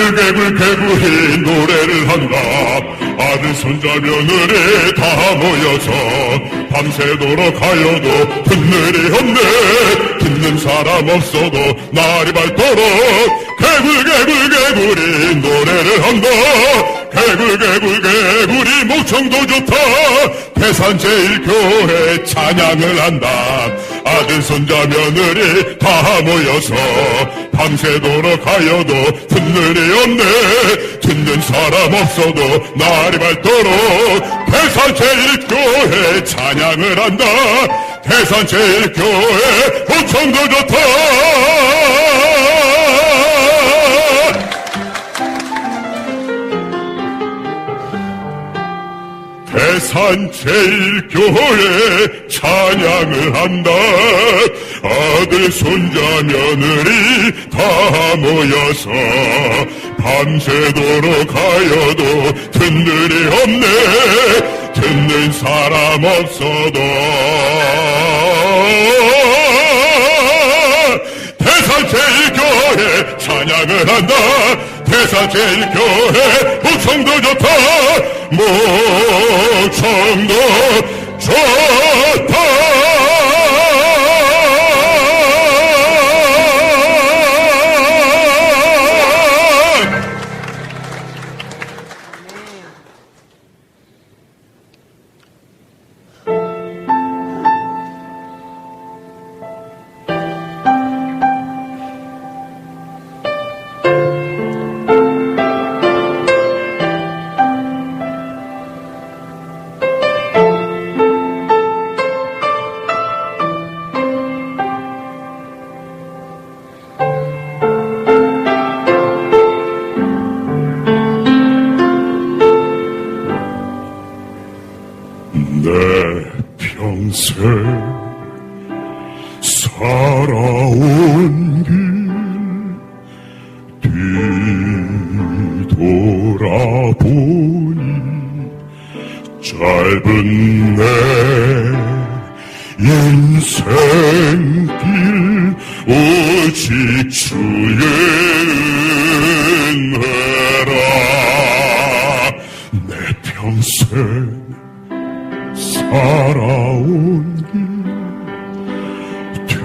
개굴개굴개굴이 노래를 한다. 아들 손자 며느리 다 모여서 밤새도록 하여도 듣는 일이 없네. 듣는 사람 없어도 날이 밝도록 개굴개굴개굴이 노래를 한다. 개굴개굴개굴이 목청도 좋다. 대산제일교회 찬양을 한다. 아들 손자 며느리 다 모여서 밤새도록 하여도 듣는 일이 없네. 듣는 사람 없어도 날이 밝도록 대산제일교회 찬양을 한다. 대산제일교회 목청도 좋다. 대산제일교회 찬양을 한다. 아들 손자 며느리 다 모여서 밤새도록 하여도 듣는 일이 없네. 듣는 사람 없어도 대산제일교회 찬양을 한다. 대산제일교회 목청도 좋다. 목청도 좋다. 살아온 길 뒤돌아보니 짧은 내 인생길 오직 주의 은혜라. 내 평생 살아온 길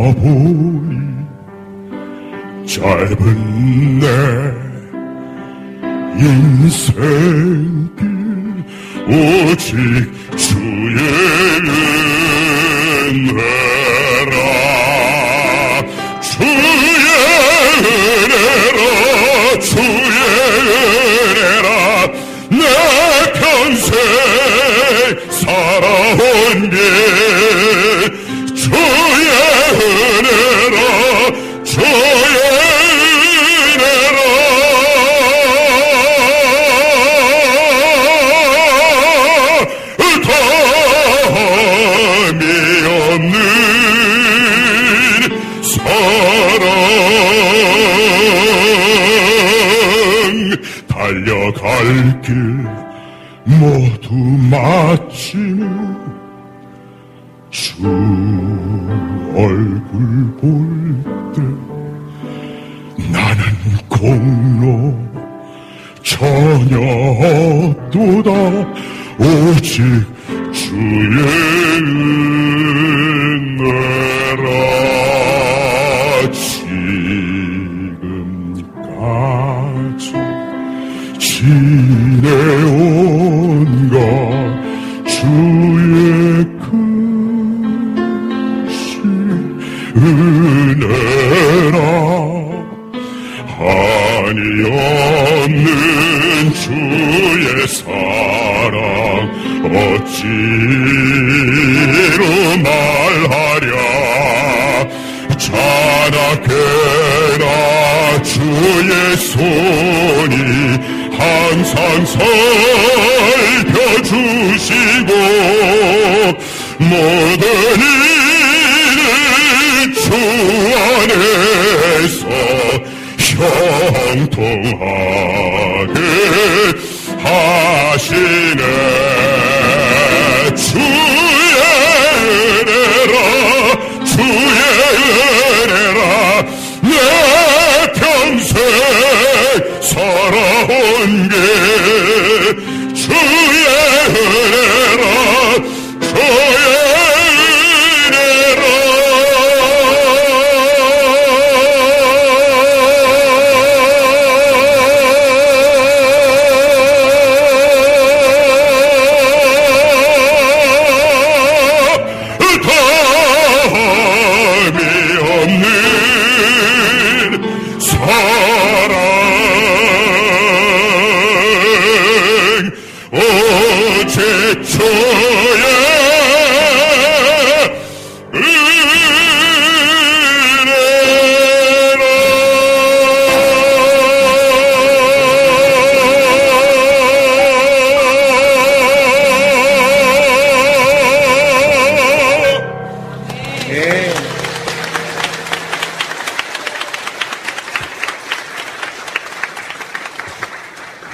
뒤돌아보니 짧은 내 인생길 오직 주의 은혜라. 주의 은혜라. 주의 은혜라. 내 평생 살아온 길 주의 은혜라. 주의 달려갈 길 모두 마치며 주 얼굴 볼 때 나는 공로 전혀 없도다 오직 주의 은혜라. 지금까지 지내온 것 주의 크신 은혜라. 한이 없는 주의 사랑 어찌로 말하랴. 자나깨나 주의 손이 항상 살펴주시고 모든 일을 주 안에서 형통하게 하시네. 주의 은혜라 주의 은혜라 내 평생 살아온 게 주의 은혜라 주의 은혜라.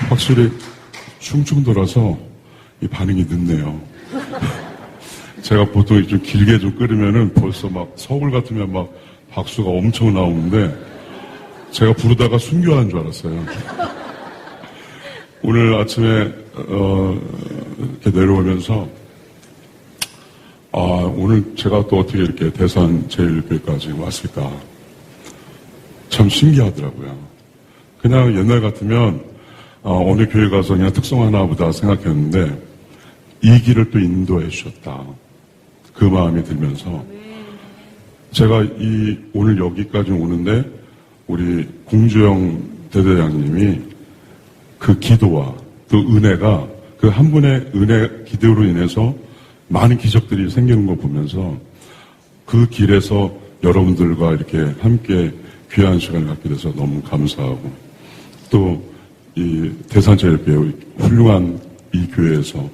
확실히 충청도라서 이 반응이 늦네요. 제가 보통 좀 길게 좀 끓이면은 벌써 막 서울 같으면 막 박수가 엄청 나오는데 제가 부르다가 순교하는 줄 알았어요. 오늘 아침에 이렇게 내려오면서 오늘 제가 또 어떻게 이렇게 대산 제1교회까지 왔을까 참 신기하더라고요. 그냥 옛날 같으면 어느 교회 가서 그냥 특성 하나보다 생각했는데 이 길을 또 인도해 주셨다. 그 마음이 들면서 제가 오늘 여기까지 오는데 우리 공주영 대대장님이 그 기도와 또 은혜가 그 한 분의 은혜 기도로 인해서 많은 기적들이 생기는 거 보면서 그 길에서 여러분들과 이렇게 함께 귀한 시간을 갖게 돼서 너무 감사하고 또 이 대산제일교회 훌륭한 이 교회에서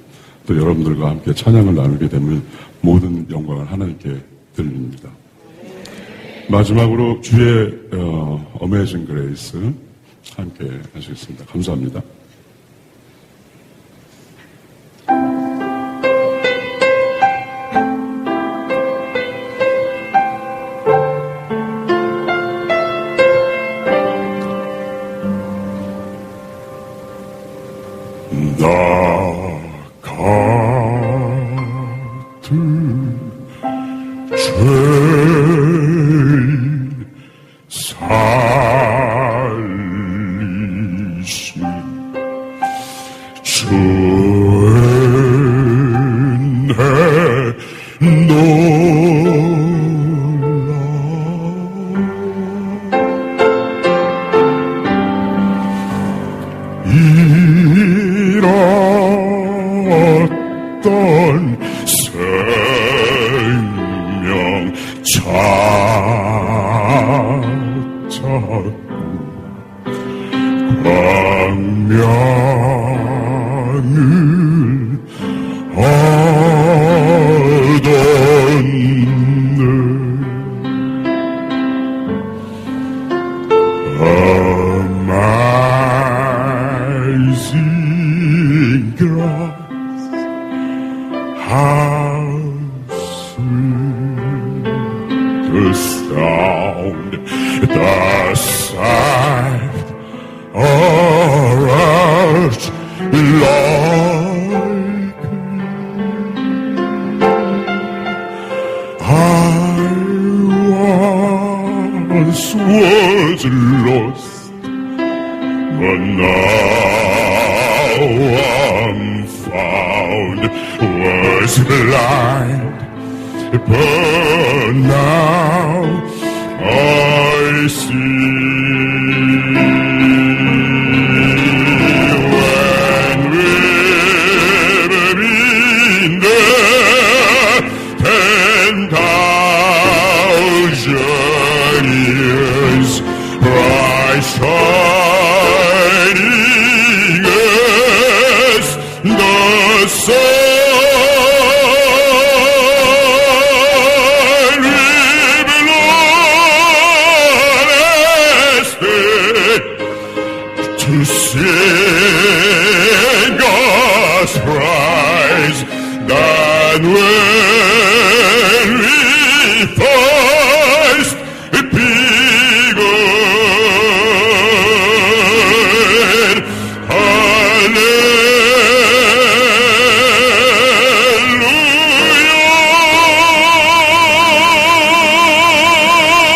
또 여러분들과 함께 찬양을 나누게 되면 모든 영광을 하나님께 드립니다. 마지막으로 주의 어메이징 그레이스 함께 하시겠습니다. 감사합니다. 잃었던 생명 찾았고 광명을 얻었네. was lost, but now I'm found. Was blind, but now I see. When we've been there 10,000 years, bright shining as the sun. To sing God's praise, that when we first begun,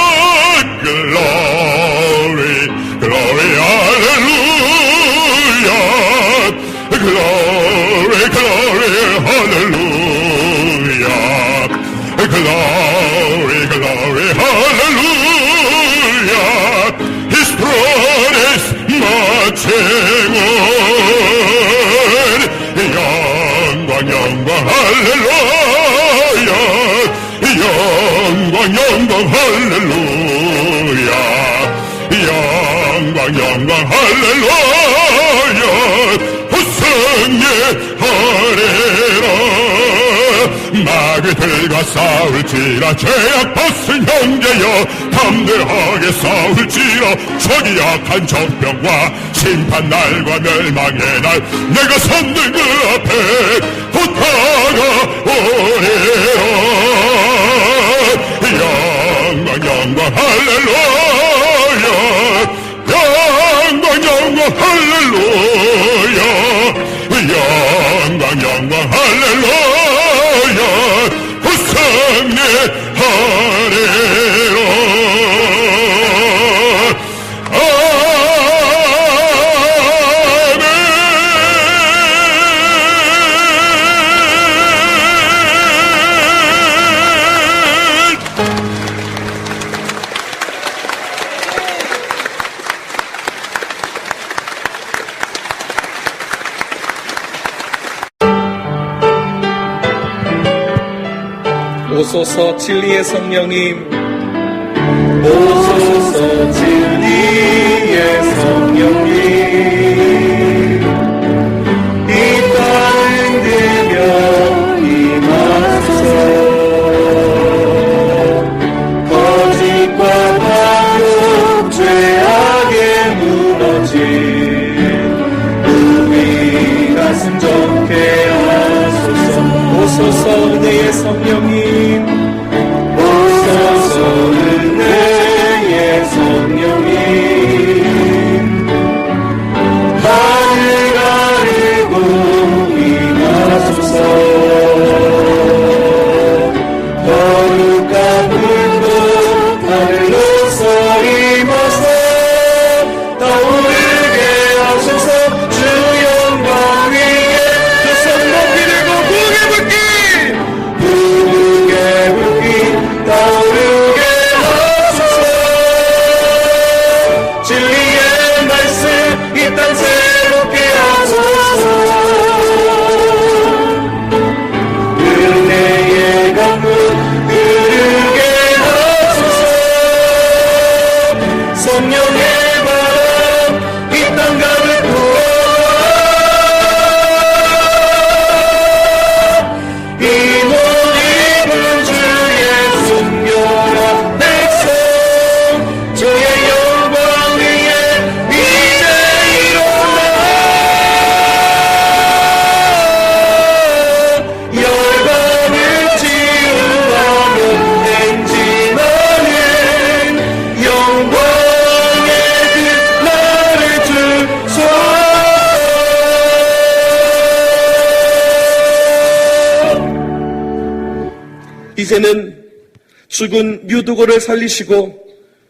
hallelujah, glory, glory, hallelujah, glory, glory, hallelujah, glory, glory, hallelujah. His throne is marching on. 영광, 영광, 할렐루야. 영광, 영광, 할렐루야. 영광, 영광, 할렐루야. 호성예 하리라. 마귀들과 싸울지라. 죄악 벗은 형제여 담대하게 싸울지라. 적이 약한 적병과 심판날과 멸망의 날, 내가 섰는 그 앞에 곧 다가오리라. 영광, 영광, 할렐루야. 영광, 영광, 할렐루야. 영광, 영광, 할렐루야. 호성예 하리라. 오소서 진리의 성령님, 오소서 진리의 성령님, 이 땅을 흔들며 임하소서. 거짓과 반역 죄악에 무너진 우리 가슴 좁게 하소서. 오소서 은혜의 성령님, 오소서 은혜의 성령님, 하늘 가르고 임하소서. 거룩한 불도 하늘로서 임하소. 떠오르게 하소서. 주 영광 위에 두 손 높이 들고 고개 붓기, 부르게 붓기, 떠오르게 하소서. 진리의 말씀 이 땅 새롭게 하소서. 은혜의 강물 흐르게 하소서. 성령의 바람 이 땅 가득 부어 이 몸 입은 주의 순결한 백성, 주의 영광 위에 이제 일어나. 열방을 치유하며 행진하는 영광의 그 나를 주소서. 이제는 죽은 유두고를 살리시고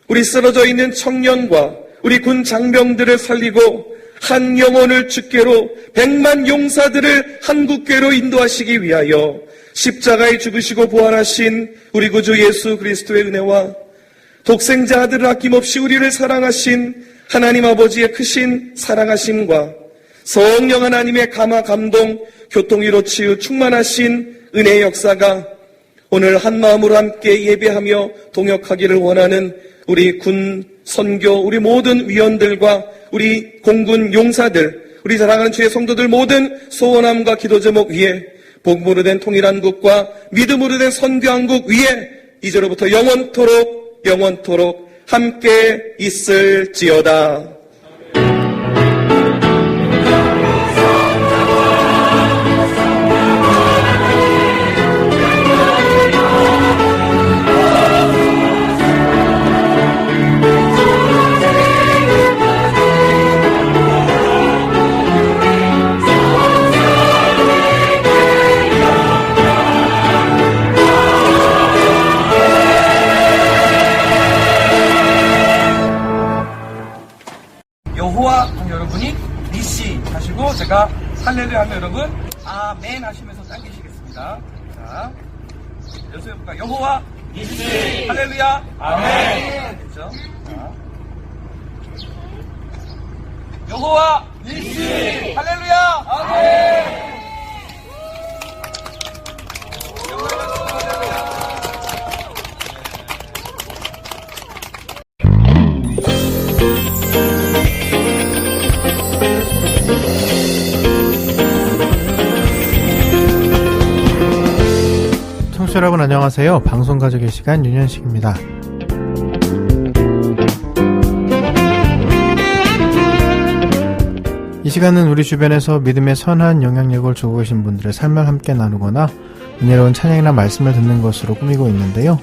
우리 쓰러져 있는 청년과 우리 군 장병들을 살리고 한 영혼을 주께로 100만 용사들을 한국교회로 인도하시기 위하여 십자가에 죽으시고 부활하신 우리 구주 예수 그리스도의 은혜와 독생자 아들을 아낌없이 우리를 사랑하신 하나님 아버지의 크신 사랑하심과 성령 하나님의 감화 감동 교통위로 치유 충만하신 은혜의 역사가 오늘 한마음으로 함께 예배하며 동역하기를 원하는 우리 군 선교 우리 모든 위원들과 우리 공군 용사들 우리 사랑하는 주의 성도들 모든 소원함과 기도 제목 위에 복음으로 된 통일한국과 믿음으로 된 선교한국 위에 이제로부터 영원토록 함께 있을지어다. 여호와 하면 여러분이 니시 하시고 제가 할렐루야 하면 여러분 아멘 하시면서 당기시겠습니다. 자, 연습해볼까요? 여호와 니시 할렐루야 아멘. 됐죠? 자. 여호와 니시 할렐루야 아멘. 청취자 여러분 안녕하세요. 방송가족의 시간 윤현식입니다. 이 시간은 우리 주변에서 믿음의 선한 영향력을 주고 계신 분들의 삶을 함께 나누거나 은혜로운 찬양이나 말씀을 듣는 것으로 꾸미고 있는데요.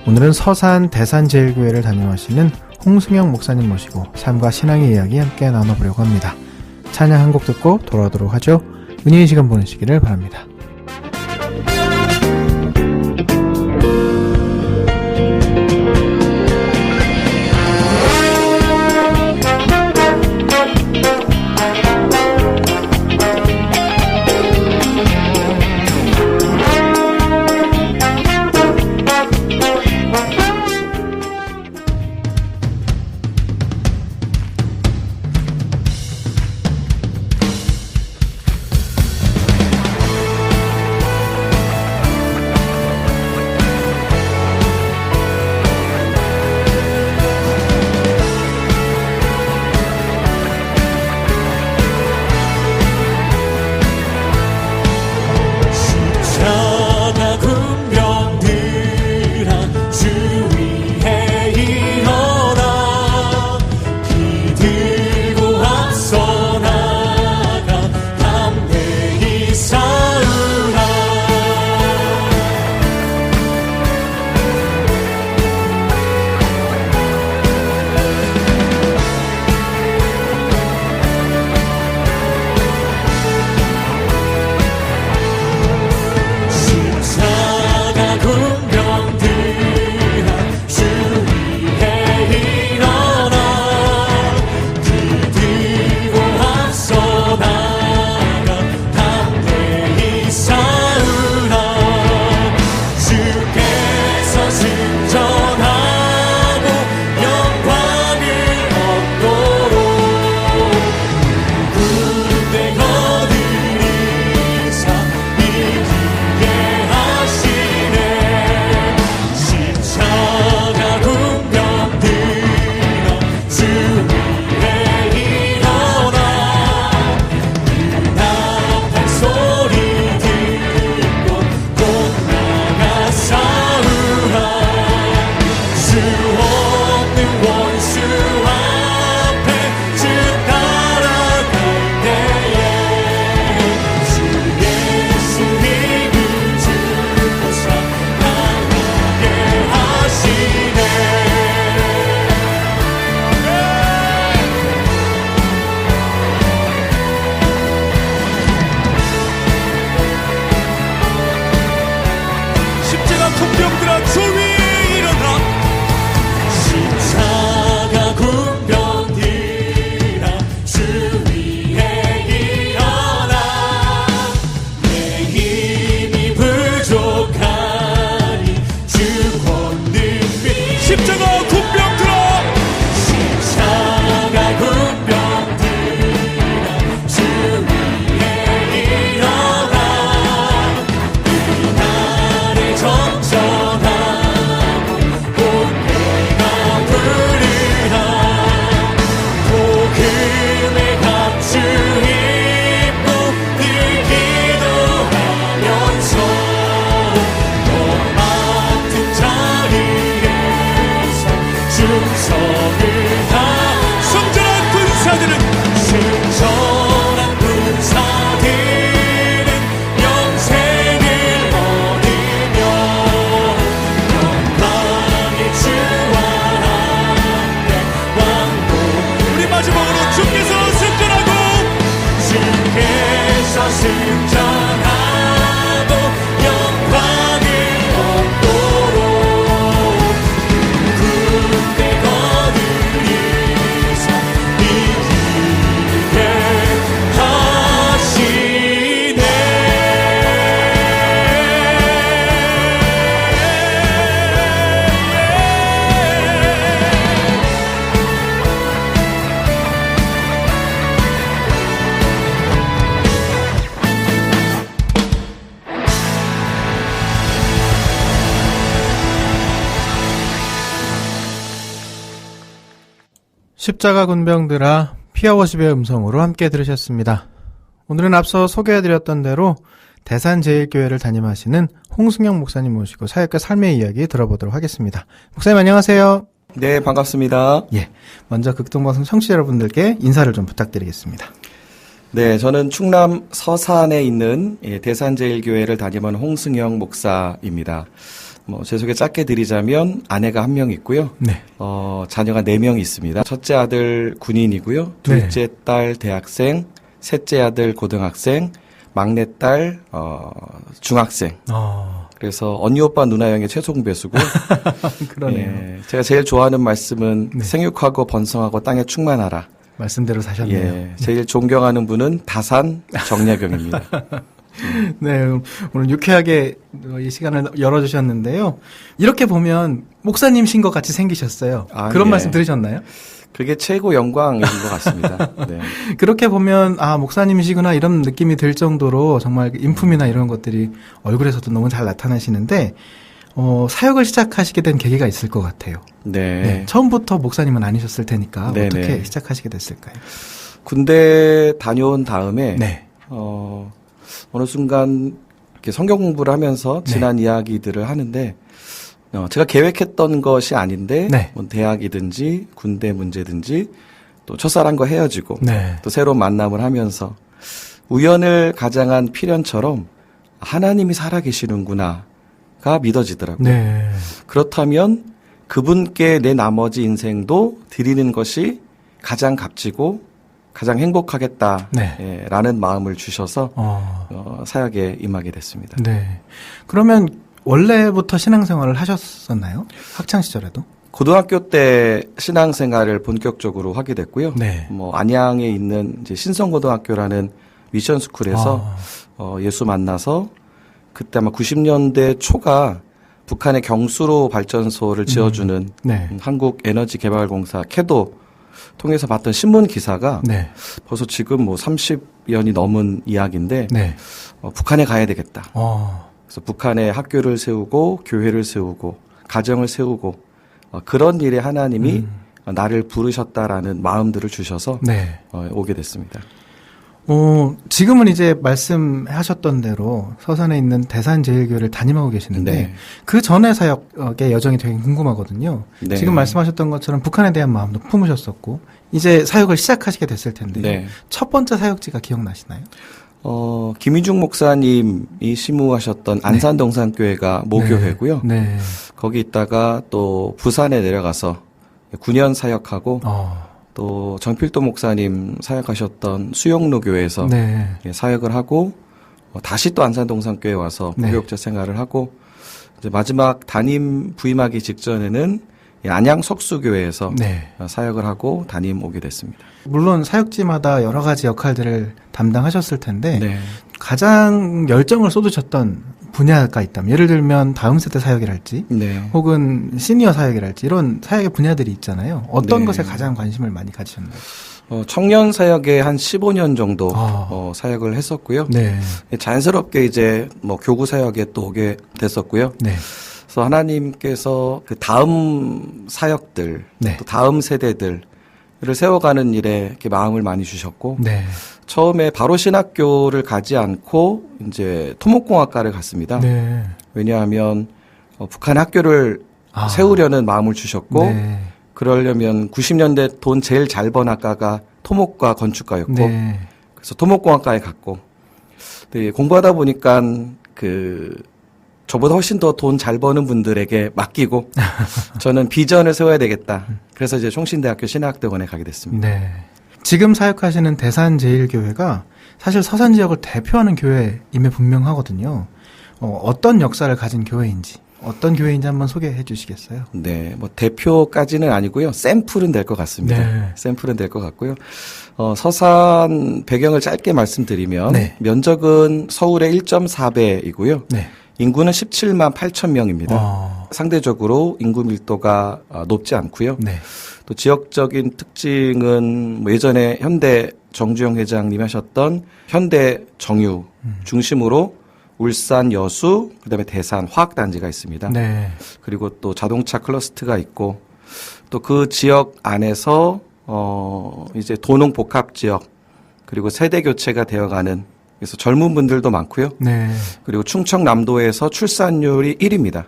오늘은 서산 대산제일교회를 다녀오시는 홍승영 목사님 모시고 삶과 신앙의 이야기 함께 나눠보려고 합니다. 찬양 한 곡 듣고 돌아오도록 하죠. 은혜의 시간 보내시기를 바랍니다. 명을 다 순전한 군사들은 순전한 군사들은 영생을 얻으며 영광의 주와 함께 왕국. 우리 마지막으로 주께서 승전하고 주께서 승전하고 영광을 얻도록 군대 거두리사 이기게 하시네. 십자가 군병들아 피어워십의 음성으로 함께 들으셨습니다. 오늘은 앞서 소개해드렸던 대로 대산제일교회를 담임하시는 홍승영 목사님 모시고 사역과 삶의 이야기 들어보도록 하겠습니다. 목사님 안녕하세요. 네, 반갑습니다. 예, 먼저 극동방송 청취자 여러분들께 인사를 좀 부탁드리겠습니다. 네, 저는 충남 서산에 있는 대산제일교회를 담임하는 홍승영 목사입니다. 제 소개 짧게 드리자면 아내가 한 명 있고요. 네. 자녀가 4명 있습니다. 첫째 아들 군인이고요. 둘째 딸 대학생, 셋째 아들 고등학생, 막내 딸 중학생. 그래서 언니 오빠 누나 형의 최소공배수고요. 그러네요. 예, 제가 제일 좋아하는 말씀은 생육하고 번성하고 땅에 충만하라. 말씀대로 사셨네요. 예, 제일 존경하는 분은 다산 정약용입니다. 네, 오늘 유쾌하게 이 시간을 열어주셨는데요. 이렇게 보면 목사님신 것 같이 생기셨어요. 그런 예. 말씀 들으셨나요? 그게 최고 영광인 것 같습니다. 네. 그렇게 보면 목사님이시구나 이런 느낌이 들 정도로 정말 인품이나 이런 것들이 얼굴에서도 너무 잘 나타나시는데 사역을 시작하시게 된 계기가 있을 것 같아요. 네. 처음부터 목사님은 아니셨을 테니까 네네. 어떻게 시작하시게 됐을까요? 군대 다녀온 다음에 네. 어느 순간 이렇게 성경 공부를 하면서 지난 이야기들을 하는데 제가 계획했던 것이 아닌데 뭐 대학이든지 군대 문제든지 또 첫사랑과 헤어지고 또 새로운 만남을 하면서 우연을 가장한 필연처럼 하나님이 살아계시는구나가 믿어지더라고요. 네. 그렇다면 그분께 내 나머지 인생도 드리는 것이 가장 값지고 가장 행복하겠다라는 마음을 주셔서 사역에 임하게 됐습니다. 네. 그러면 원래부터 신앙생활을 하셨었나요? 학창 시절에도? 고등학교 때 신앙생활을 본격적으로 하게 됐고요. 네. 안양에 있는 이제 신성고등학교라는 미션 스쿨에서 예수 만나서 그때 아마 90년대 초가 북한의 경수로 발전소를 지어주는 한국에너지개발공사 캐도 통해서 봤던 신문 기사가 벌써 지금 30년이 넘은 이야기인데 북한에 가야 되겠다. 그래서 북한에 학교를 세우고 교회를 세우고 가정을 세우고 그런 일에 하나님이 나를 부르셨다라는 마음들을 주셔서 오게 됐습니다. 지금은 이제 말씀하셨던 대로 서산에 있는 대산제일교회를 담임하고 계시는데 그 전에 사역의 여정이 되게 궁금하거든요. 지금 말씀하셨던 것처럼 북한에 대한 마음도 품으셨었고 이제 사역을 시작하시게 됐을 텐데 첫 번째 사역지가 기억나시나요? 김희중 목사님이 시무하셨던 안산동산교회가 모교회고요. 거기 있다가 또 부산에 내려가서 9년 사역하고 또 정필도 목사님 사역하셨던 수영로 교회에서 사역을 하고 다시 또 안산동산교회 와서 목욕자 생활을 하고 이제 마지막 담임 부임하기 직전에는 안양 석수교회에서 사역을 하고 담임 오게 됐습니다. 물론 사역지마다 여러 가지 역할들을 담당하셨을 텐데 가장 열정을 쏟으셨던 분야가 있다면 예를 들면 다음 세대 사역이랄지 혹은 시니어 사역이랄지 이런 사역의 분야들이 있잖아요. 어떤 것에 가장 관심을 많이 가지셨나요? 청년 사역에 한 15년 정도 사역을 했었고요. 자연스럽게 이제 교구 사역에 또 오게 됐었고요. 그래서 하나님께서 그 다음 사역들, 또 다음 세대들을 세워가는 일에 이렇게 마음을 많이 주셨고, 처음에 바로 신학교를 가지 않고 이제 토목공학과를 갔습니다. 왜냐하면 북한 학교를 세우려는 마음을 주셨고, 그러려면 90년대 돈 제일 잘 번 학과가 토목과 건축과였고 네. 그래서 토목공학과에 갔고 네, 공부하다 보니까 저보다 훨씬 더 돈 잘 버는 분들에게 맡기고 저는 비전을 세워야 되겠다. 그래서 이제 총신대학교 신학대원에 가게 됐습니다. 네. 지금 사역하시는 대산제일교회가 사실 서산 지역을 대표하는 교회임에 분명하거든요. 어떤 역사를 가진 교회인지, 어떤 교회인지 한번 소개해 주시겠어요? 네, 뭐 대표까지는 아니고요. 샘플은 될 것 같습니다. 네. 샘플은 될 것 같고요. 서산 배경을 짧게 말씀드리면 네. 면적은 서울의 1.4배이고요. 네. 인구는 17만 8천 명입니다. 상대적으로 인구 밀도가 높지 않고요. 네. 또 지역적인 특징은 뭐 예전에 현대 정주영 회장님이 하셨던 현대 정유 중심으로 울산 여수 그다음에 대산 화학단지가 있습니다. 네. 그리고 또 자동차 클러스터가 있고 또 그 지역 안에서 이제 도농 복합 지역 그리고 세대 교체가 되어가는 그래서 젊은 분들도 많고요. 네. 그리고 충청남도에서 출산율이 1위입니다.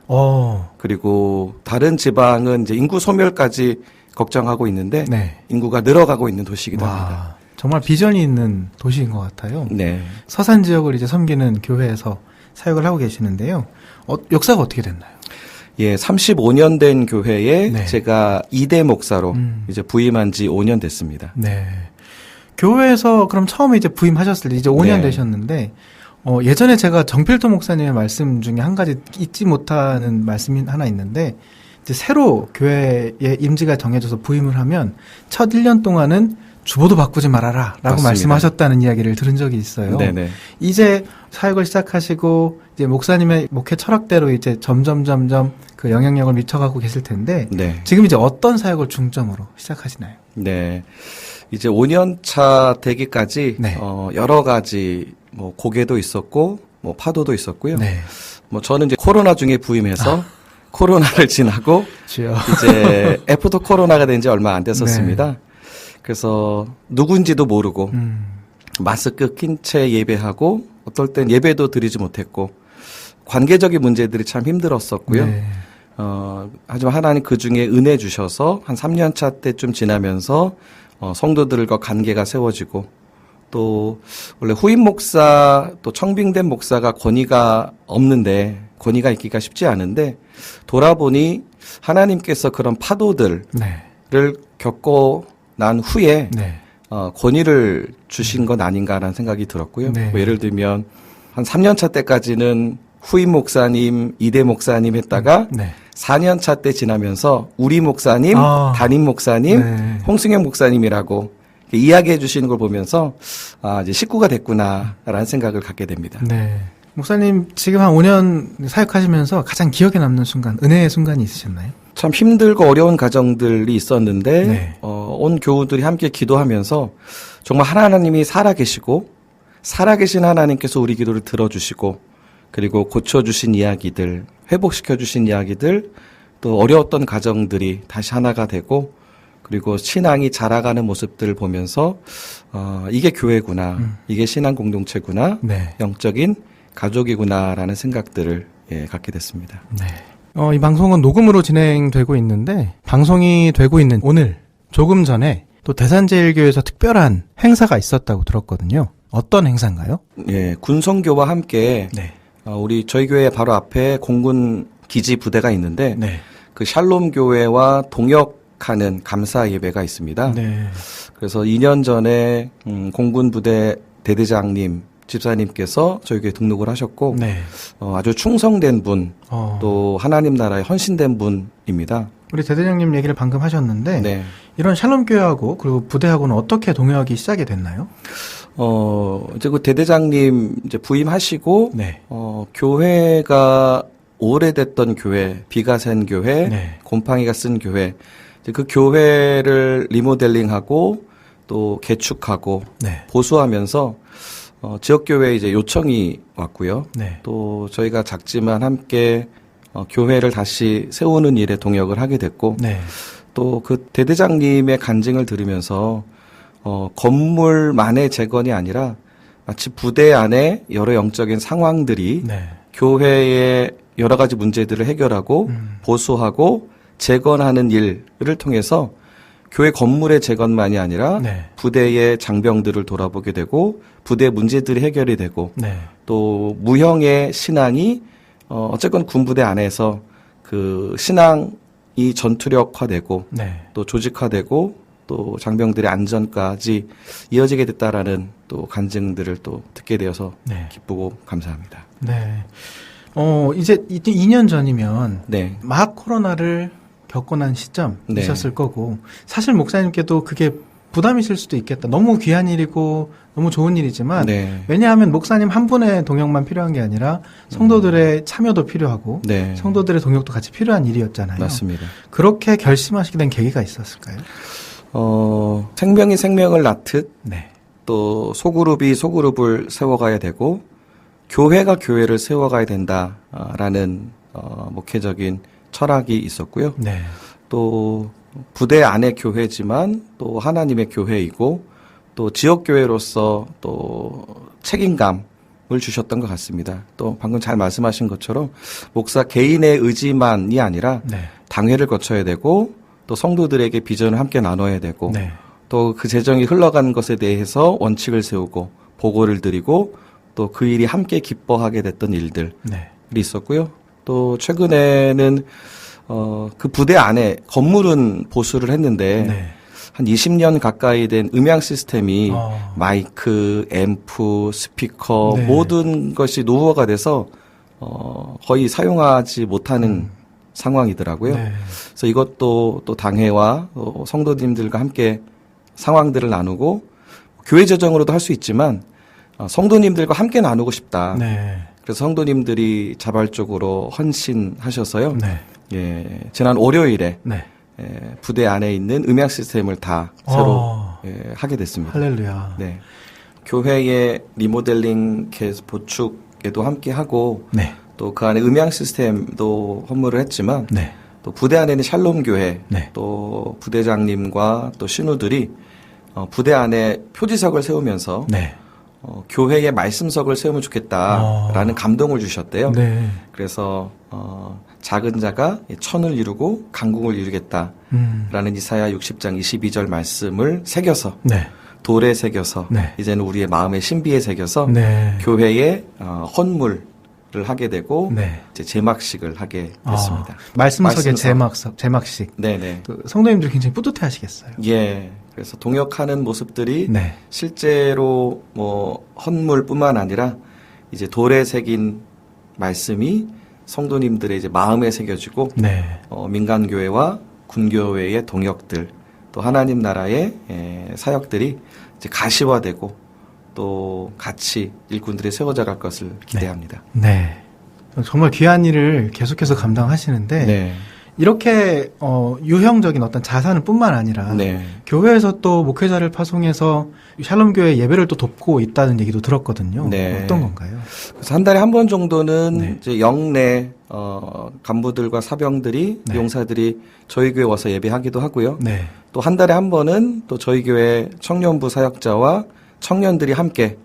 그리고 다른 지방은 이제 인구 소멸까지 걱정하고 있는데 네. 인구가 늘어가고 있는 도시이기도 합니다. 와, 정말 비전이 있는 도시인 것 같아요. 네. 서산 지역을 이제 섬기는 교회에서 사역을 하고 계시는데요. 역사가 어떻게 됐나요? 예, 35년 된 교회에 네. 제가 2대 목사로 이제 부임한 지 5년 됐습니다. 네. 교회에서 그럼 처음에 이제 부임하셨을 때 이제 5년 네. 되셨는데 예전에 제가 정필도 목사님의 말씀 중에 한 가지 잊지 못하는 말씀이 하나 있는데 이제 새로 교회에 임지가 정해져서 부임을 하면 첫 1년 동안은 주보도 바꾸지 말아라 라고 맞습니다. 말씀하셨다는 이야기를 들은 적이 있어요. 네네. 이제 사역을 시작하시고 이제 목사님의 목회 철학대로 이제 점점 그 영향력을 미쳐가고 계실 텐데 네. 지금 이제 어떤 사역을 중점으로 시작하시나요? 네. 이제 5년 차 되기까지 네. 여러 가지 뭐 고개도 있었고 뭐 파도도 있었고요. 네. 뭐 저는 이제 코로나 중에 부임해서 코로나를 지나고 주여. 이제 애프터 코로나가 된 지 얼마 안 됐었습니다. 그래서 누군지도 모르고 마스크 낀 채 예배하고 어떨 땐 예배도 드리지 못했고 관계적인 문제들이 참 힘들었었고요. 네. 하지만 하나님 그 중에 은혜 주셔서 한 3년 차 때쯤 지나면서 성도들과 관계가 세워지고 또 원래 후임 목사 또 청빙된 목사가 권위가 없는데 권위가 있기가 쉽지 않은데 돌아보니 하나님께서 그런 파도들을 네. 겪고 난 후에 네. 권위를 주신 건 아닌가라는 생각이 들었고요. 네. 뭐 예를 들면 한 3년 차 때까지는 후임 목사님, 2대 목사님 했다가 네. 4년 차 때 지나면서 우리 목사님, 담임 목사님, 네. 홍승영 목사님이라고 이야기해 주시는 걸 보면서 이제 식구가 됐구나라는 생각을 갖게 됩니다. 네. 목사님 지금 한 5년 사역하시면서 가장 기억에 남는 순간, 은혜의 순간이 있으셨나요? 참 힘들고 어려운 가정들이 있었는데 네. 온 교우들이 함께 기도하면서 정말 하나님이 살아계시고 살아계신 하나님께서 우리 기도를 들어주시고 그리고 고쳐주신 이야기들, 회복시켜주신 이야기들, 또 어려웠던 가정들이 다시 하나가 되고 그리고 신앙이 자라가는 모습들을 보면서 이게 교회구나, 이게 신앙 공동체구나, 네. 영적인 가족이구나라는 생각들을 갖게 됐습니다. 네. 이 방송은 녹음으로 진행되고 있는데 방송이 되고 있는 오늘 조금 전에 또 대산제일교회에서 특별한 행사가 있었다고 들었거든요. 어떤 행사인가요? 예, 군성교와 함께 네. 저희 교회 바로 앞에 공군 기지 부대가 있는데 네. 그 샬롬 교회와 동역하는 감사 예배가 있습니다. 네. 그래서 2년 전에 공군 부대 대대장님 집사님께서 저희 교회에 등록을 하셨고 네. 아주 충성된 분, 또 하나님 나라에 헌신된 분입니다. 우리 대대장님 얘기를 방금 하셨는데 네. 이런 샬롬교회하고 그리고 부대하고는 어떻게 동역이 시작이 됐나요? 이제 그 대대장님 이제 부임하시고 네. 교회가 오래됐던 교회, 비가 샌 교회, 네. 곰팡이가 쓴 교회, 이제 그 교회를 리모델링하고 또 개축하고 네. 보수하면서 지역교회에 이제 요청이 왔고요. 네. 또 저희가 작지만 함께 교회를 다시 세우는 일에 동역을 하게 됐고, 네. 또 그 대대장님의 간증을 들으면서 건물만의 재건이 아니라 마치 부대 안에 여러 영적인 상황들이 네. 교회의 여러 가지 문제들을 해결하고 보수하고 재건하는 일을 통해서 교회 건물의 재건만이 아니라 네. 부대의 장병들을 돌아보게 되고 부대 문제들이 해결이 되고 네. 또 무형의 신앙이 어쨌건 군부대 안에서 그 신앙이 전투력화되고 네. 또 조직화되고 또 장병들의 안전까지 이어지게 됐다라는 또 간증들을 또 듣게 되어서 네. 기쁘고 감사합니다. 네. 이제 2년 전이면 네. 막 코로나를 겪고 난 시점이셨을 네. 거고 사실 목사님께도 그게 부담이실 수도 있겠다. 너무 귀한 일이고 너무 좋은 일이지만 네. 왜냐하면 목사님 한 분의 동역만 필요한 게 아니라 성도들의 참여도 필요하고 네. 성도들의 동역도 같이 필요한 일이었잖아요. 맞습니다. 그렇게 결심하시게 된 계기가 있었을까요? 생명이 생명을 낳듯 네. 또 소그룹이 소그룹을 세워가야 되고 교회가 교회를 세워가야 된다라는 목회적인 철학이 있었고요. 네. 또 부대 안의 교회지만 또 하나님의 교회이고 또 지역교회로서 또 책임감을 주셨던 것 같습니다. 또 방금 잘 말씀하신 것처럼 목사 개인의 의지만이 아니라 네. 당회를 거쳐야 되고 또 성도들에게 비전을 함께 나눠야 되고 네. 또 그 재정이 흘러가는 것에 대해서 원칙을 세우고 보고를 드리고 또 그 일이 함께 기뻐하게 됐던 일들이 네. 있었고요. 또 최근에는 그 부대 안에 건물은 보수를 했는데 네. 한 20년 가까이 된 음향 시스템이 마이크, 앰프, 스피커 네. 모든 것이 노후화가 돼서 거의 사용하지 못하는 상황이더라고요. 네. 그래서 이것도 또 당회와 성도님들과 함께 상황들을 나누고 교회 재정으로도 할 수 있지만 성도님들과 함께 나누고 싶다. 네. 그래서 성도님들이 자발적으로 헌신하셔서요. 네. 예, 지난 월요일에 네. 부대 안에 있는 음향 시스템을 다 새로 하게 됐습니다. 할렐루야. 네. 교회의 리모델링 보축에도 함께 하고 네. 또 그 안에 음향 시스템도 헌물을 했지만 네. 또 부대 안에는 샬롬 교회 네. 또 부대장님과 또 신우들이 부대 안에 표지석을 세우면서 네. 교회의 말씀석을 세우면 좋겠다라는 감동을 주셨대요. 네. 그래서 작은 자가 천을 이루고 강국을 이루겠다라는 이사야 60장 22절 말씀을 새겨서 네. 돌에 새겨서 네. 이제는 우리의 마음의 신비에 새겨서 네. 교회의 헌물을 하게 되고 네. 이제 제막식을 하게 됐습니다. 말씀석의 말씀석. 제막식. 네네. 성도님들 굉장히 뿌듯해하시겠어요. 예. 그래서 동역하는 모습들이 네. 실제로 헌물뿐만 아니라 이제 돌에 새긴 말씀이 성도님들의 이제 마음에 새겨지고 네. 민간교회와 군교회의 동역들 또 하나님 나라의 사역들이 이제 가시화되고 또 같이 일꾼들이 세워져갈 것을 기대합니다. 네. 정말 귀한 일을 계속해서 감당하시는데 네. 이렇게 유형적인 어떤 자산은 뿐만 아니라 네. 교회에서 또 목회자를 파송해서 샬롬 교회 예배를 또 돕고 있다는 얘기도 들었거든요. 네. 어떤 건가요? 그래서 한 달에 한 번 정도는 네. 이제 영내 간부들과 사병들이 네. 용사들이 저희 교회 와서 예배하기도 하고요. 네. 또 한 달에 한 번은 또 저희 교회 청년부 사역자와 청년들이 함께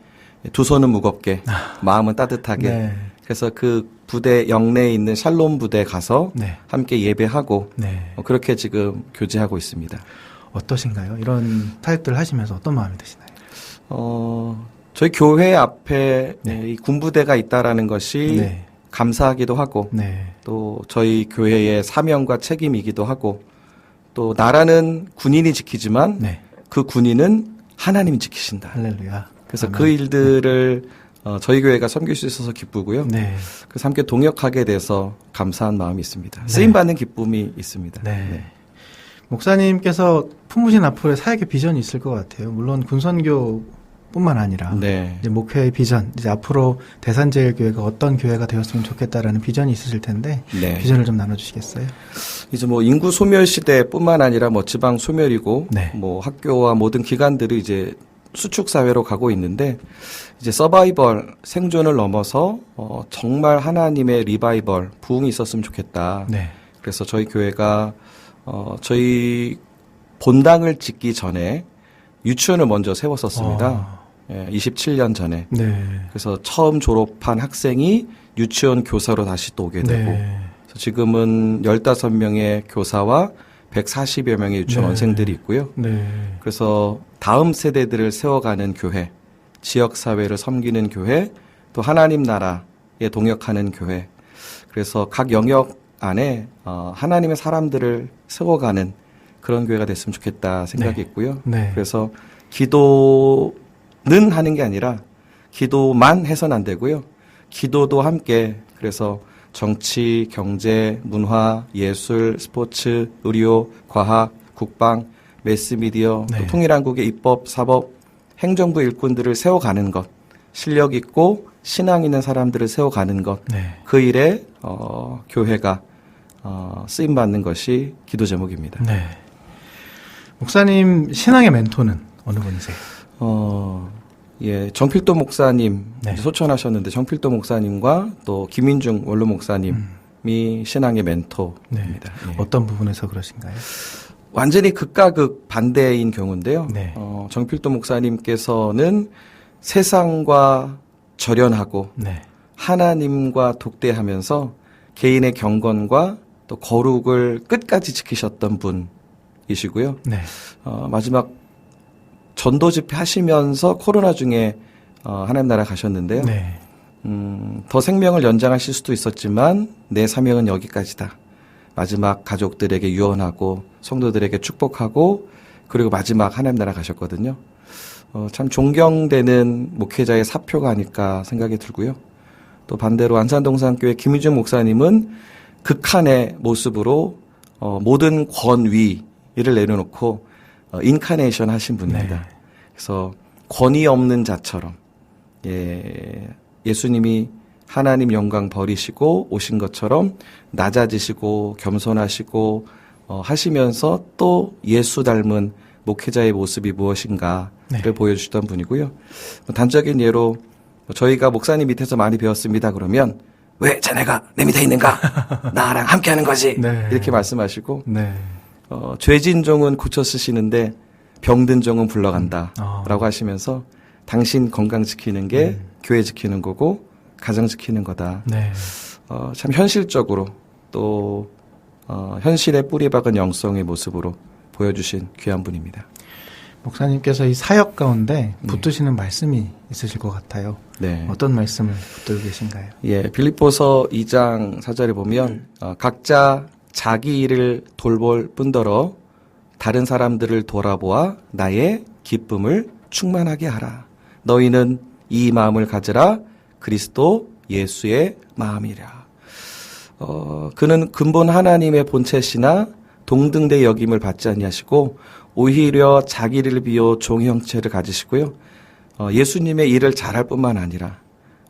두 손은 무겁게 마음은 따뜻하게 네. 그래서 그 부대 영내에 있는 샬롬 부대 가서 네. 함께 예배하고 네. 그렇게 지금 교제하고 있습니다. 어떠신가요? 이런 사역들 하시면서 어떤 마음이 드시나요? 저희 교회 앞에 네. 이 군부대가 있다라는 것이 네. 감사하기도 하고 네. 또 저희 교회의 사명과 책임이기도 하고 또 나라는 군인이 지키지만 네. 그 군인은 하나님이 지키신다. 할렐루야. 그래서 아멘. 그 일들을 저희 교회가 섬길 수 있어서 기쁘고요. 네. 그래서 함께 동역하게 돼서 감사한 마음이 있습니다. 쓰임받는 기쁨이 있습니다. 네. 목사님께서 품으신 앞으로의 사역의 비전이 있을 것 같아요. 물론 군선교뿐만 아니라 네. 이제 목회의 비전, 이제 앞으로 대산제일교회가 어떤 교회가 되었으면 좋겠다라는 비전이 있으실 텐데 네. 비전을 좀 나눠주시겠어요? 이제 인구 소멸 시대뿐만 아니라 지방 소멸이고 네. 학교와 모든 기관들이 이제 수축 사회로 가고 있는데 이제 서바이벌 생존을 넘어서 정말 하나님의 리바이벌 부흥이 있었으면 좋겠다. 네. 그래서 저희 교회가 저희 본당을 짓기 전에 유치원을 먼저 세웠었습니다. 27년 전에. 네. 그래서 처음 졸업한 학생이 유치원 교사로 다시 또 오게 되고 네. 그래서 지금은 15명의 교사와 140여 명의 유치원생들이 있고요. 네. 그래서 다음 세대들을 세워가는 교회, 지역사회를 섬기는 교회, 또 하나님 나라에 동역하는 교회. 그래서 각 영역 안에 하나님의 사람들을 세워가는 그런 교회가 됐으면 좋겠다 생각이 네. 있고요. 네. 그래서 기도는 하는 게 아니라 기도만 해서는 안 되고요. 기도도 함께 그래서 정치, 경제, 문화, 예술, 스포츠, 의료, 과학, 국방, 매스미디어, 네. 또 통일한국의 입법, 사법, 행정부 일꾼들을 세워가는 것, 실력 있고 신앙 있는 사람들을 세워가는 것, 네. 그 일에 교회가 쓰임 받는 것이 기도 제목입니다. 네. 목사님 신앙의 멘토는 어느 분이세요? 예, 정필도 목사님 네. 소천하셨는데 정필도 목사님과 또 김인중 원로 목사님이 신앙의 멘토입니다. 예. 어떤 부분에서 그러신가요? 완전히 극과 극 반대인 경우인데요. 네. 정필도 목사님께서는 세상과 절연하고 네. 하나님과 독대하면서 개인의 경건과 또 거룩을 끝까지 지키셨던 분이시고요. 네. 마지막 전도 집회 하시면서 코로나 중에 하나님 나라 가셨는데요. 네. 더 생명을 연장하실 수도 있었지만 내 사명은 여기까지다. 마지막 가족들에게 유언하고 성도들에게 축복하고 그리고 마지막 하나님 나라 가셨거든요. 참 존경되는 목회자의 사표가 아닐까 생각이 들고요. 또 반대로 안산동산교회 김유중 목사님은 극한의 모습으로 모든 권위를 내려놓고 인카네이션 하신 분입니다. 네. 그래서 권위 없는 자처럼 예수님이 하나님 영광 버리시고 오신 것처럼 낮아지시고 겸손하시고 하시면서 또 예수 닮은 목회자의 모습이 무엇인가를 네. 보여주시던 분이고요. 단적인 예로 저희가 목사님 밑에서 많이 배웠습니다. 그러면 왜 자네가 내 밑에 있는가? 나랑 함께하는 거지. 네. 이렇게 말씀하시고 네. 죄진 종은 고쳐 쓰시는데 병든 종은 불러간다 라고 하시면서 당신 건강 지키는 게 교회 지키는 거고 가정 지키는 거다. 네. 참 현실적으로 또 현실에 뿌리 박은 영성의 모습으로 보여주신 귀한 분입니다. 목사님께서 이 사역 가운데 붙드시는 말씀이 있으실 것 같아요. 네. 어떤 말씀을 붙들고 계신가요? 예, 빌립보서 2장 4절에 보면 각자 자기 일을 돌볼 뿐더러 다른 사람들을 돌아보아 나의 기쁨을 충만하게 하라. 너희는 이 마음을 가지라. 그리스도 예수의 마음이라. 그는 근본 하나님의 본체시나 동등대 여김을 받지 아니하시고 오히려 자기를 비워 종의 형체를 가지시고요. 예수님의 일을 잘할 뿐만 아니라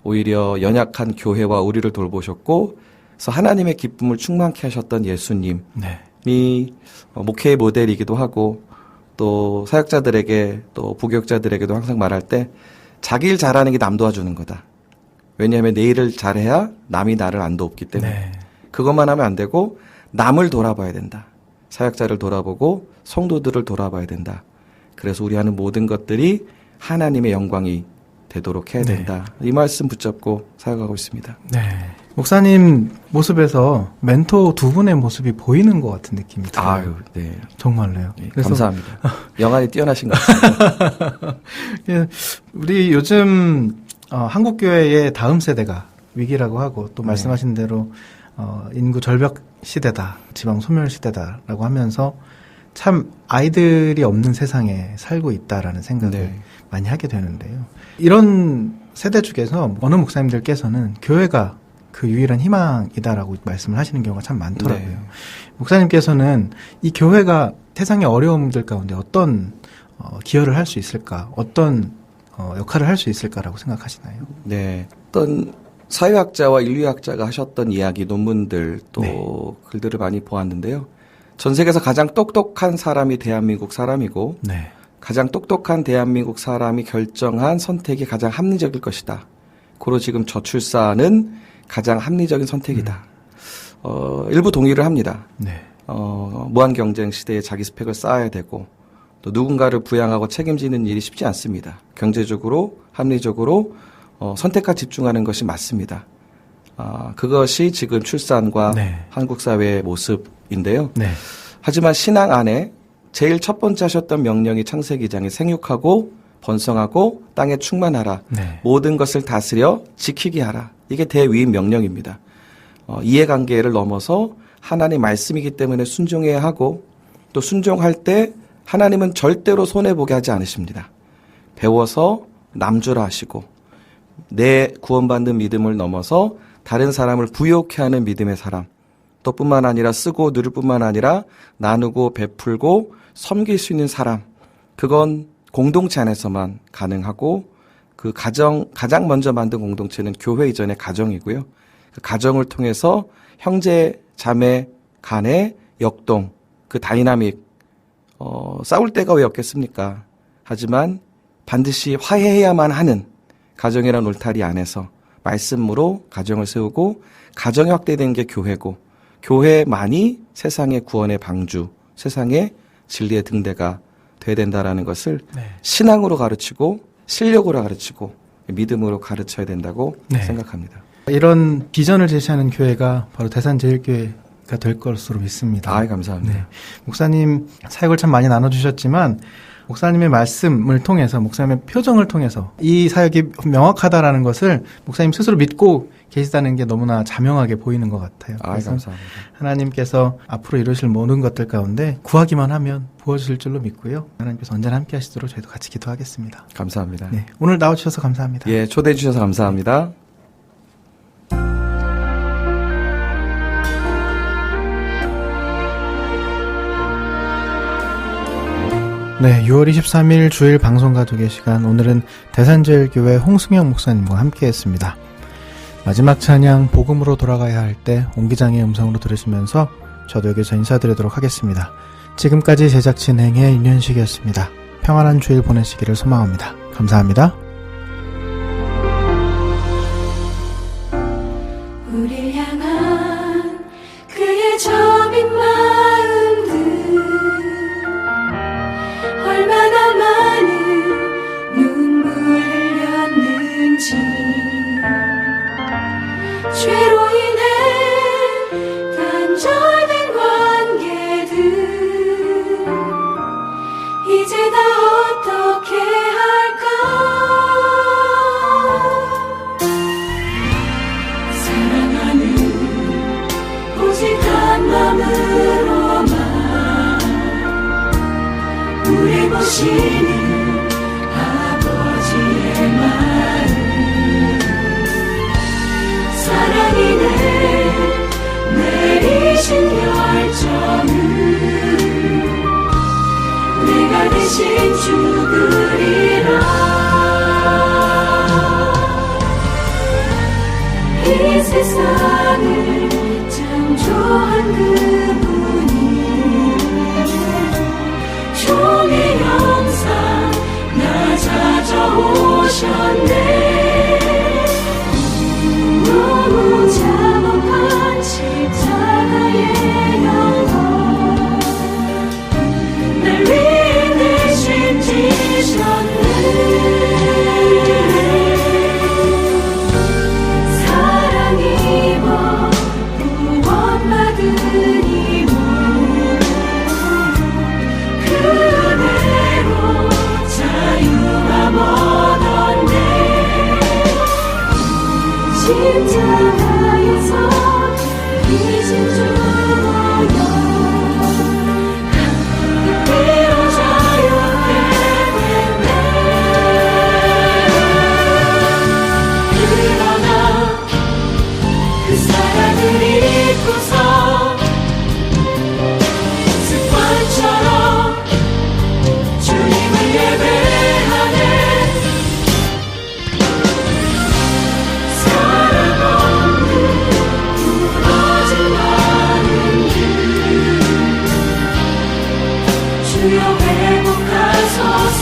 오히려 연약한 교회와 우리를 돌보셨고 그래서 하나님의 기쁨을 충만케 하셨던 예수님이 네. 목회의 모델이기도 하고 또 사역자들에게 또 부교육자들에게도 항상 말할 때 자기 일 잘하는 게 남 도와주는 거다. 왜냐하면 내 일을 잘해야 남이 나를 안 돕기 때문에 네. 그것만 하면 안 되고 남을 돌아봐야 된다. 사역자를 돌아보고 성도들을 돌아봐야 된다. 그래서 우리 하는 모든 것들이 하나님의 영광이 되도록 해야 된다. 이 말씀 붙잡고 사역하고 있습니다. 네. 목사님 모습에서 멘토 두 분의 모습이 보이는 것 같은 느낌이 들어요. 아유, 네. 정말로요. 네, 그래서 감사합니다. 영안이 뛰어나신 것 같습니다. 예, 우리 요즘 한국 교회의 다음 세대가 위기라고 하고 또 말씀하신 대로 인구 절벽 시대다, 지방 소멸 시대다라고 하면서 참 아이들이 없는 세상에 살고 있다라는 생각을 많이 하게 되는데요. 이런 세대 중에서 어느 목사님들께서는 교회가 그 유일한 희망이다라고 말씀을 하시는 경우가 참 많더라고요. 네. 목사님께서는 이 교회가 세상의 어려움들 가운데 어떤 기여를 할 수 있을까, 어떤 역할을 할 수 있을까라고 생각하시나요? 네. 어떤 사회학자와 인류학자가 하셨던 이야기, 논문들 또 글들을 많이 보았는데요. 전 세계에서 가장 똑똑한 사람이 대한민국 사람이고 네. 가장 똑똑한 대한민국 사람이 결정한 선택이 가장 합리적일 것이다. 고로 지금 저출산은 가장 합리적인 선택이다. 일부 동의를 합니다. 네. 무한 경쟁 시대에 자기 스펙을 쌓아야 되고 또 누군가를 부양하고 책임지는 일이 쉽지 않습니다. 경제적으로 합리적으로 선택과 집중하는 것이 맞습니다. 그것이 지금 출산과 네. 한국 사회의 모습인데요. 네. 하지만 신앙 안에 제일 첫 번째 하셨던 명령이 창세기 2장에 생육하고 번성하고 땅에 충만하라. 네. 모든 것을 다스려 지키게 하라. 이게 대위임 명령입니다. 이해관계를 넘어서 하나님 말씀이기 때문에 순종해야 하고 또 순종할 때 하나님은 절대로 손해보게 하지 않으십니다. 배워서 남주라 하시고 내 구원받는 믿음을 넘어서 다른 사람을 부욕해 하는 믿음의 사람 또 뿐만 아니라 쓰고 누릴 뿐만 아니라 나누고 베풀고 섬길 수 있는 사람 그건 공동체 안에서만 가능하고 그 가장 먼저 만든 공동체는 교회 이전의 가정이고요. 그 가정을 통해서 형제 자매 간의 역동 그 다이나믹 싸울 때가 왜 없겠습니까? 하지만 반드시 화해해야만 하는 가정이라는 울타리 안에서 말씀으로 가정을 세우고 가정이 확대되는 게 교회고 교회만이 세상의 구원의 방주, 세상의 진리의 등대가 돼야 된다라는 것을 네. 신앙으로 가르치고 실력으로 가르치고 믿음으로 가르쳐야 된다고 네. 생각합니다. 이런 비전을 제시하는 교회가 바로 대산제일교회가 될 것으로 믿습니다. 감사합니다. 네. 목사님 사역을 참 많이 나눠주셨지만 목사님의 말씀을 통해서 목사님의 표정을 통해서 이 사역이 명확하다라는 것을 목사님 스스로 믿고 계시다는 게 너무나 자명하게 보이는 것 같아요. 그래서 감사합니다. 하나님께서 앞으로 이루실 모든 것들 가운데 구하기만 하면 부어주실 줄로 믿고요. 하나님께서 언제나 함께 하시도록 저희도 같이 기도하겠습니다. 감사합니다. 네, 오늘 나와주셔서 감사합니다. 예, 초대해 주셔서 감사합니다. 네, 6월 23일 주일 방송 가족의 시간, 오늘은 대산제일교회 홍승영 목사님과 함께했습니다. 마지막 찬양 복음으로 돌아가야 할 때 옹기장의 음성으로 들으시면서 저도 여기서 인사드리도록 하겠습니다. 지금까지 제작 진행의 윤현식이었습니다. 평안한 주일 보내시기를 소망합니다. 감사합니다. 우릴 향한 그의 저민 마음들 얼마나 많은 눈물 흘렸는지 죄로 인해 단절된 관계들 이제 다 어떻게 할까 사랑하는 오직 한 마음으로만 우리 보시는 아버지의 마음 사랑이 내리신 결정을 내가 대신 죽으리라 이 세상을 창조한 그분이 종의 형상 나 찾아오셨네 자복한 십자가의 영광 날 위해 대신 지셨네 사랑 입어 구원받은 이모 그 은혜로 자유함 얻었네 십자가에서 이신 주여 하늘로 자유케 됐네 일어나 그 사랑을 잊고서 습관처럼 주님을 예배하네 주여 회복하소서